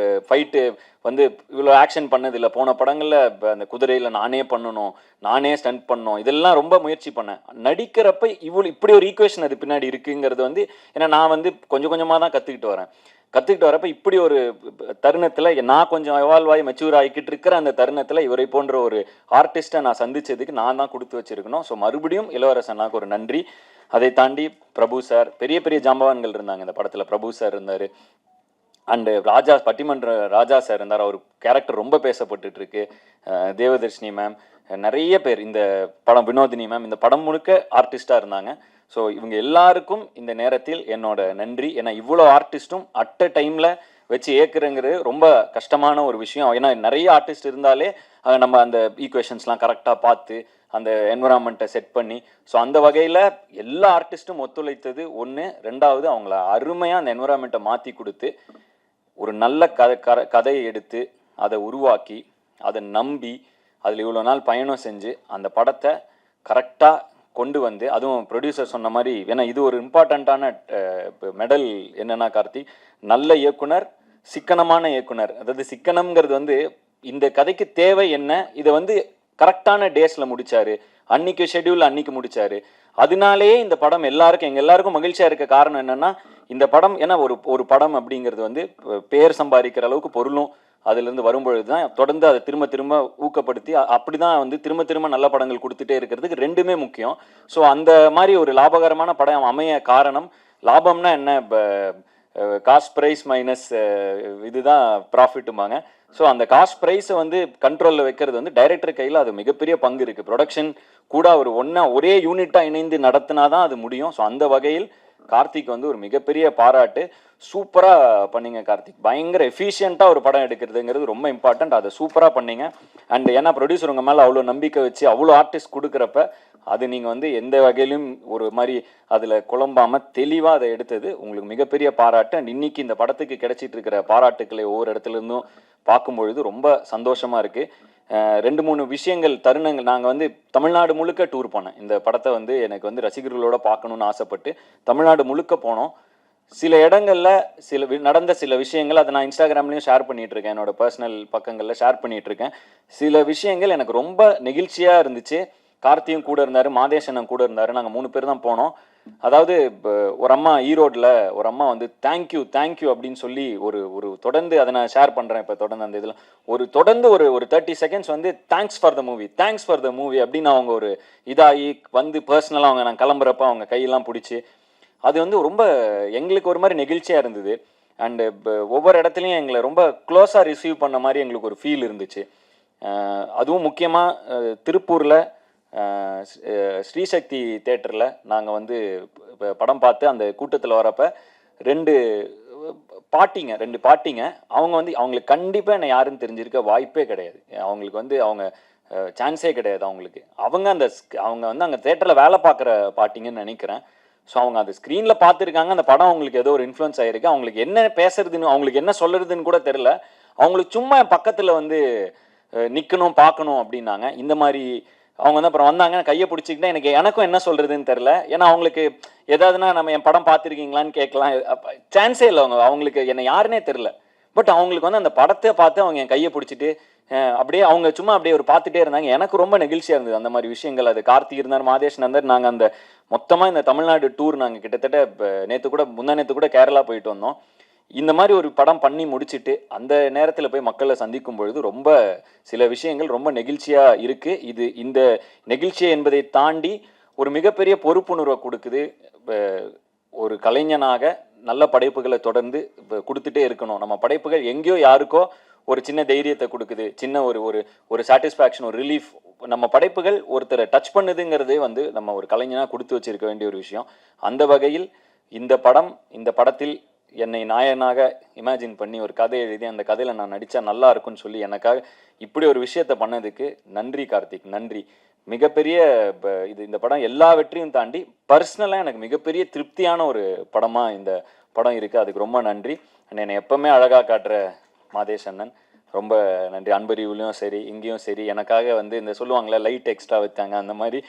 ஃபைட்டு வந்து இவ்வளோ ஆக்ஷன் பண்ணதில்லை. போன படங்களில் அந்த குதிரையில் நானே பண்ணணும், நானே ஸ்டண்ட் பண்ணணும், இதெல்லாம் ரொம்ப முயற்சி பண்ணேன். நடிக்கிறப்ப இப்படி ஒரு ஈக்குவேஷன் அது பின்னாடி இருக்குங்கிறது வந்து, ஏன்னா நான் வந்து கொஞ்சம் கொஞ்சமாக தான் கற்றுக்கிட்டு வரப்ப இப்படி ஒரு தருணத்தில் நான் கொஞ்சம் எவால்வ் ஆகி மெச்சூர் ஆகிக்கிட்டு இருக்கிற அந்த தருணத்தில் இவரை போன்ற ஒரு ஆர்டிஸ்ட்டை நான் சந்திச்சதுக்கு நான் தான் கொடுத்து வச்சிருக்கணும். ஸோ மறுபடியும் இளவரசனாக்கு ஒரு நன்றி. அதை தாண்டி பிரபு சார், பெரிய பெரிய ஜாம்பவான்கள் இருந்தாங்க இந்த படத்தில். பிரபு சார் இருந்தார், அண்டு பட்டிமன்ற ராஜா சார் இருந்தார். அவர் கேரக்டர் ரொம்ப பேசப்பட்டுட்டு இருக்கு. தேவதர்ஷினி மேம், நிறைய பேர் இந்த படம், வினோதினி மேம், இந்த படம் முழுக்க ஆர்டிஸ்டாக இருந்தாங்க. ஸோ இவங்க எல்லாருக்கும் இந்த நேரத்தில் என்னோட நன்றி. ஏன்னா இவ்வளோ ஆர்டிஸ்ட்டும் அட் அ டைமில் வச்சு ஏற்குறங்கிறது ரொம்ப கஷ்டமான ஒரு விஷயம். ஏன்னா நிறைய ஆர்டிஸ்ட் இருந்தாலே நம்ம அந்த ஈக்குவேஷன்ஸ்லாம் கரெக்டாக பார்த்து அந்த என்விரான்மெண்ட்டை செட் பண்ணி, ஸோ அந்த வகையில் எல்லா ஆர்டிஸ்ட்டும் ஒத்துழைத்தது ஒன்று. ரெண்டாவது, அவங்கள அருமையாக அந்த என்விரான்மெண்ட்டை மாற்றி கொடுத்து ஒரு நல்ல கதையை எடுத்து அதை உருவாக்கி அதை நம்பி அதில் இவ்வளோ நாள் பயணம் செஞ்சு அந்த படத்தை கரெக்டாக கொண்டு வந்து, அதுவும் ப்ரொடியூசர் சொன்ன மாதிரி, ஏன்னா இது ஒரு இம்பார்ட்டண்ட்டான மெடல் என்னன்னா கார்த்திக், நல்ல இயக்குனர், சிக்கனமான இயக்குனர். அதாவது சிக்கனம்ங்கிறது வந்து இந்த கதைக்கு தேவை என்ன, இதை வந்து கரெக்டான டேஸில் முடித்தார், அன்னைக்கு ஷெட்யூல் அன்னைக்கு முடித்தார். அதனாலேயே இந்த படம் எங்கள் எல்லாருக்கும் மகிழ்ச்சியாக இருக்க காரணம் என்னென்னா, இந்த படம் ஏன்னா ஒரு படம் அப்படிங்கிறது வந்து பேர் சம்பாதிக்கிற அளவுக்கு பொருளும் அதுலேருந்து வரும்பொழுது தான் தொடர்ந்து அதை திரும்ப ஊக்கப்படுத்தி அப்படி தான் வந்து திரும்ப நல்ல படங்கள் கொடுத்துட்டே இருக்கிறதுக்கு ரெண்டுமே முக்கியம். ஸோ அந்த மாதிரி ஒரு லாபகரமான படம் அமைய காரணம், லாபம்னா என்ன, காஸ்ட் ப்ரைஸ் மைனஸ் இதுதான் ப்ராஃபிட்டுமாங்க. ஸோ அந்த காஸ்ட் ப்ரைஸை வந்து கண்ட்ரோலில் வைக்கிறது வந்து டைரக்டர் கையில் அது மிகப்பெரிய பங்கு இருக்குது. ப்ரொடக்ஷன் கூட அவர் ஒரே யூனிட்டாக இணைந்து நடத்தினா தான் அது முடியும். ஸோ அந்த வகையில் கார்த்திக் வந்து ஒரு மிகப்பெரிய பாராட்டு. சூப்பராக பண்ணீங்க கார்த்திக், பயங்கர எஃபிஷியண்ட்டாக ஒரு படம் எடுக்கிறதுங்கிறது ரொம்ப இம்பார்ட்டண்ட். அதை சூப்பராக பண்ணீங்க. அண்ட் ஏன்னா ப்ரொடியூசர் உங்கள் மேலே அவ்வளோ நம்பிக்கை வச்சு அவ்வளோ ஆர்டிஸ்ட் கொடுக்குறப்ப அது நீங்கள் வந்து எந்த வகையிலும் ஒரு மாதிரி அதில் குழம்பாமல் தெளிவாக அதை எடுத்தது உங்களுக்கு மிகப்பெரிய பாராட்டு. அண்ட் இன்னைக்கு இந்த படத்துக்கு கிடைச்சிட்டு இருக்கிற பாராட்டுக்களை ஒவ்வொரு இடத்துலேருந்தும் பார்க்கும்பொழுது ரொம்ப சந்தோஷமாக இருக்குது. 2-3 விஷயங்கள், தருணங்கள். நாங்கள் வந்து தமிழ்நாடு முழுக்க டூர் போனேன். இந்த படத்தை வந்து எனக்கு வந்து ரசிகர்களோட பார்க்கணுன்னு ஆசைப்பட்டு தமிழ்நாடு முழுக்க போனோம். சில இடங்களில் நடந்த சில விஷயங்கள் அதை நான் இன்ஸ்டாகிராம்லேயும் ஷேர் பண்ணிகிட்ருக்கேன், என்னோட பர்சனல் பக்கங்களில் ஷேர் பண்ணிகிட்ருக்கேன். சில விஷயங்கள் எனக்கு ரொம்ப நெகிழ்ச்சியாக இருந்துச்சு. கார்த்தியும் கூட இருந்தார், மாதேஷனும் கூட இருந்தார். நாங்கள் 3 பேர் தான் போனோம். அதாவது ஒரு அம்மா ஈரோட்டில் ஒரு அம்மா வந்து தேங்க்யூ அப்படின்னு சொல்லி ஒரு தொடர்ந்து அதை நான் ஷேர் பண்ணுறேன். இப்போ தொடர்ந்து அந்த இதில் தொடர்ந்து ஒரு 30 செகண்ட்ஸ் வந்து தேங்க்ஸ் ஃபார் த மூவி அப்படின்னு அவங்க ஒரு இதாகி வந்து பர்சனலாக அவங்க நான் கிளம்புறப்ப அவங்க கையெல்லாம் பிடிச்சி அது வந்து ரொம்ப எங்களுக்கு ஒரு மாதிரி நெகிழ்ச்சியாக இருந்தது. அண்டு ஒவ்வொரு இடத்துலையும் எங்களை ரொம்ப க்ளோஸாக ரிசீவ் பண்ண மாதிரி எங்களுக்கு ஒரு ஃபீல் இருந்துச்சு. அதுவும் முக்கியமாக திருப்பூரில் ஸ்ரீசக்தி தேட்டரில் நாங்கள் வந்து படம் பார்த்து அந்த கூட்டத்தில் வரப்போ ரெண்டு பாட்டிங்க அவங்க வந்து அவங்களுக்கு கண்டிப்பாக என்னை யாருன்னு தெரிஞ்சிருக்க வாய்ப்பே கிடையாது. அவங்களுக்கு வந்து அவங்க சான்ஸே கிடையாது. அவங்க வந்து அங்கே தேட்டரில் வேலை பார்க்குற பாட்டிங்கன்னு நினைக்கிறேன். ஸோ அவங்க அந்த ஸ்க்ரீனில் பார்த்துருக்காங்க, அந்த படம் அவங்களுக்கு ஏதோ ஒரு இன்ஃப்ளூயன்ஸ் ஆகிருக்கு. அவங்களுக்கு என்ன பேசுறதுன்னு, அவங்களுக்கு என்ன சொல்கிறதுன்னு கூட தெரில. அவங்களுக்கு சும்மா என் பக்கத்தில் வந்து நிற்கணும், பார்க்கணும் அப்படின்னாங்க. இந்த மாதிரி அவங்க வந்து அப்புறம் வந்தாங்க, கையை பிடிச்சிக்கிட்டா எனக்கும் என்ன சொல்கிறதுன்னு தெரில. ஏன்னா அவங்களுக்கு ஏதாவதுனா நம்ம என் படம் பார்த்துருக்கீங்களான்னு கேட்கலாம், சான்ஸே இல்லை. அவங்களுக்கு என்னை யாருன்னே தெரில. பட் அவங்களுக்கு வந்து அந்த படத்தை பார்த்து அவங்க என் கையை பிடிச்சிட்டு அப்படியே அவங்க சும்மா அப்படியே ஒரு பார்த்துட்டே இருந்தாங்க. எனக்கு ரொம்ப நெகிழ்ச்சியாக இருந்தது அந்த மாதிரி விஷயங்கள். அது கார்த்திக் இருந்தார், மாதேஷ் இருந்தார். நாங்கள் அந்த மொத்தமாக இந்த தமிழ்நாடு டூர் நாங்கள் கிட்டத்தட்ட முந்தா நேற்று கூட கேரளா போயிட்டு வந்தோம். இந்த மாதிரி ஒரு படம் பண்ணி முடிச்சுட்டு அந்த நேரத்தில் போய் மக்களை சந்திக்கும் பொழுது ரொம்ப சில விஷயங்கள் ரொம்ப நெகிழ்ச்சியாக இருக்குது. இந்த நெகிழ்ச்சி என்பதை தாண்டி ஒரு மிகப்பெரிய பொறுப்புணர்வை கொடுக்குது. ஒரு கலைஞனாக நல்ல படைப்புகளை தொடர்ந்து கொடுத்துட்டே இருக்கணும். நம்ம படைப்புகள் எங்கேயோ யாருக்கோ ஒரு சின்ன தைரியத்தை கொடுக்குது, சின்ன ஒரு சாட்டிஸ்ஃபேக்ஷன், ஒரு ரிலீஃப். நம்ம படைப்புகள் ஒருத்தரை டச் பண்ணுதுங்கிறதே வந்து நம்ம ஒரு கலைஞனாக கொடுத்து வச்சிருக்க வேண்டிய ஒரு விஷயம். அந்த வகையில் இந்த படத்தில் என்னை நாயனாக இமேஜின் பண்ணி ஒரு கதை எழுதி அந்த கதையில் நான் நடித்தா நல்லா இருக்கும்னு சொல்லி எனக்காக இப்படி ஒரு விஷயத்த பண்ணதுக்கு நன்றி கார்த்திக், நன்றி. மிகப்பெரிய இந்த படம் எல்லா வெற்றியும் தாண்டி பர்சனலாக எனக்கு மிகப்பெரிய திருப்தியான ஒரு படமாக இந்த படம் இருக்குது. அதுக்கு ரொம்ப நன்றி. என்னை எப்போவுமே அழகாக காட்டுற மாதேஷ் அண்ணன் ரொம்ப நன்றி. அன்பரிவுலையும் சரி, இங்கேயும் சரி, எனக்காக வந்து இந்த சொல்லுவாங்களே லைட் எக்ஸ்ட்ரா வச்சாங்க, அந்த மாதிரி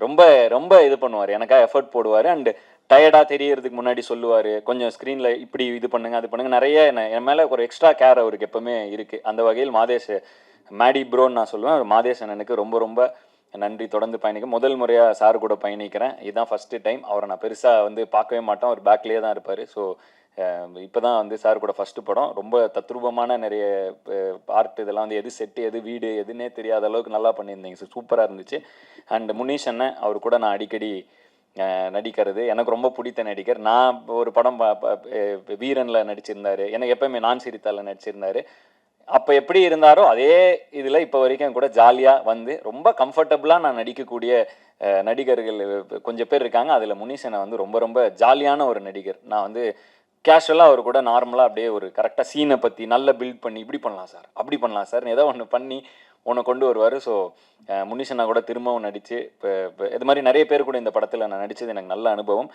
ரொம்ப ரொம்ப இது பண்ணுவார், எனக்காக எஃபர்ட் போடுவார். அண்டு டயர்டாக தெரியறதுக்கு முன்னாடி சொல்லுவார், கொஞ்சம் ஸ்க்ரீனில் இப்படி இது பண்ணுங்க அது பண்ணுங்க, நிறைய என் மேலே ஒரு எக்ஸ்ட்ரா கேர் அவருக்கு எப்போவுமே இருக்குது. அந்த வகையில் மாதேஷ் மேடி ப்ரோன்னு நான் சொல்லுவேன். மாதேஷ் அண்ணனுக்கு ரொம்ப ரொம்ப நன்றி. தொடர்ந்து பயணிக்க முதல் முறையாக சார் கூட பயணிக்கிறேன். இதுதான் ஃபஸ்ட்டு டைம். அவரை நான் பெருசாக வந்து பார்க்கவே மாட்டோம், அவர் பேக்லேயே தான் இருப்பார். ஸோ இப்போ தான் வந்து சார் கூட ஃபஸ்ட்டு படம். ரொம்ப தத்ரூபமான நிறைய ஆர்ட் இதெல்லாம் வந்து எது செட்டு எது வீடு எதுன்னே தெரியாத அளவுக்கு நல்லா பண்ணியிருந்தீங்க சார், சூப்பராக இருந்துச்சு. அண்ட் முனீஷ் அண்ணன், அவர் கூட நான் அடிக்கடி நடிக்கிறது எனக்கு ரொம்ப பிடித்த நடிகர். நான் ஒரு படம் வீரனில் நடிச்சிருந்தார், எனக்கு எப்போயுமே நான் சிரித்தால நடிச்சிருந்தார். அப்போ எப்படி இருந்தாரோ அதே இதில் இப்போ வரைக்கும் கூட ஜாலியாக வந்து ரொம்ப கம்ஃபர்டபுளாக நான் நடிக்கக்கூடிய நடிகர்கள் கொஞ்சம் பேர் இருக்காங்க. அதில் முனீஷனை வந்து ரொம்ப ரொம்ப ஜாலியான ஒரு நடிகர். நான் வந்து கேஷுவலாக அவர் கூட நார்மலாக அப்படியே ஒரு கரெக்டாக சீனை பற்றி நல்லா பில்ட் பண்ணி இப்படி பண்ணலாம் சார் அப்படி பண்ணலாம் சார் ஏதோ ஒன்று பண்ணி உன்னை கொண்டு வருவார். ஸோ முனிஷனா கூட திரும்பவும் நடித்து இப்போ இது மாதிரி நிறைய பேர் கூட இந்த படத்தில் நான் நடித்தது எனக்கு நல்ல அனுபவம்.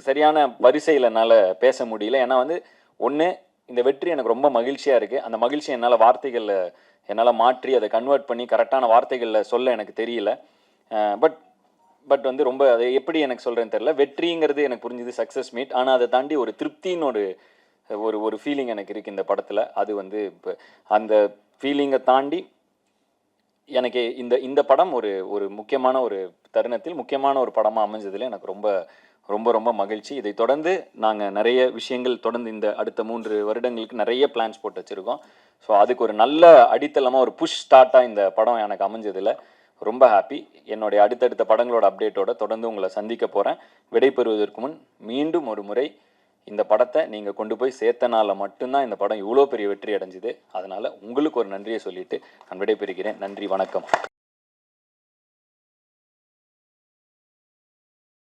சரியான வரிசையில் என்னால் பேச முடியல. ஏன்னா வந்து ஒன்று, இந்த வெற்றி எனக்கு ரொம்ப மகிழ்ச்சியாக இருக்குது. அந்த மகிழ்ச்சி என்னால் வார்த்தைகளில் என்னால் மாற்றி அதை கன்வெர்ட் பண்ணி கரெக்டான வார்த்தைகளில் சொல்ல எனக்கு தெரியல. பட் வந்து ரொம்ப அதை எப்படி எனக்கு சொல்கிறேன்னு தெரியல. வெற்றிங்கிறது எனக்கு புரிஞ்சுது, சக்ஸஸ் மீட். ஆனால் அதை தாண்டி ஒரு திருப்தின்னு ஒரு ஃபீலிங் எனக்கு இருக்குது இந்த படத்தில். அது வந்து இப்போ அந்த ஃபீலிங்கை தாண்டி எனக்கு இந்த படம் ஒரு முக்கியமான ஒரு தருணத்தில் முக்கியமான ஒரு படமாக அமைஞ்சதில் எனக்கு ரொம்ப ரொம்ப ரொம்ப மகிழ்ச்சி. இதை தொடர்ந்து நாங்கள் நிறைய விஷயங்கள் தொடர்ந்து இந்த அடுத்த 3 வருடங்களுக்கு நிறைய பிளான்ஸ் போட்டு வச்சுருக்கோம். ஸோ அதுக்கு ஒரு நல்ல அடித்தளமாக ஒரு புஷ் ஸ்டார்ட்டாக இந்த படம் எனக்கு அமைஞ்சதில் ரொம்ப ஹாப்பி. என்னுடைய அடுத்தடுத்த படங்களோட அப்டேட்டோட தொடர்ந்து உங்களை சந்திக்க போகிறேன். விடைபெறுவதற்கு முன் மீண்டும் ஒரு முறை இந்த படத்தை நீங்கள் கொண்டு போய் சேர்த்தனால மட்டும்தான் இந்த படம் இவ்வளோ பெரிய வெற்றி அடைஞ்சுது. அதனால் உங்களுக்கு ஒரு நன்றியை சொல்லிவிட்டு நான் விடைபெறுகிறேன். நன்றி, வணக்கம்.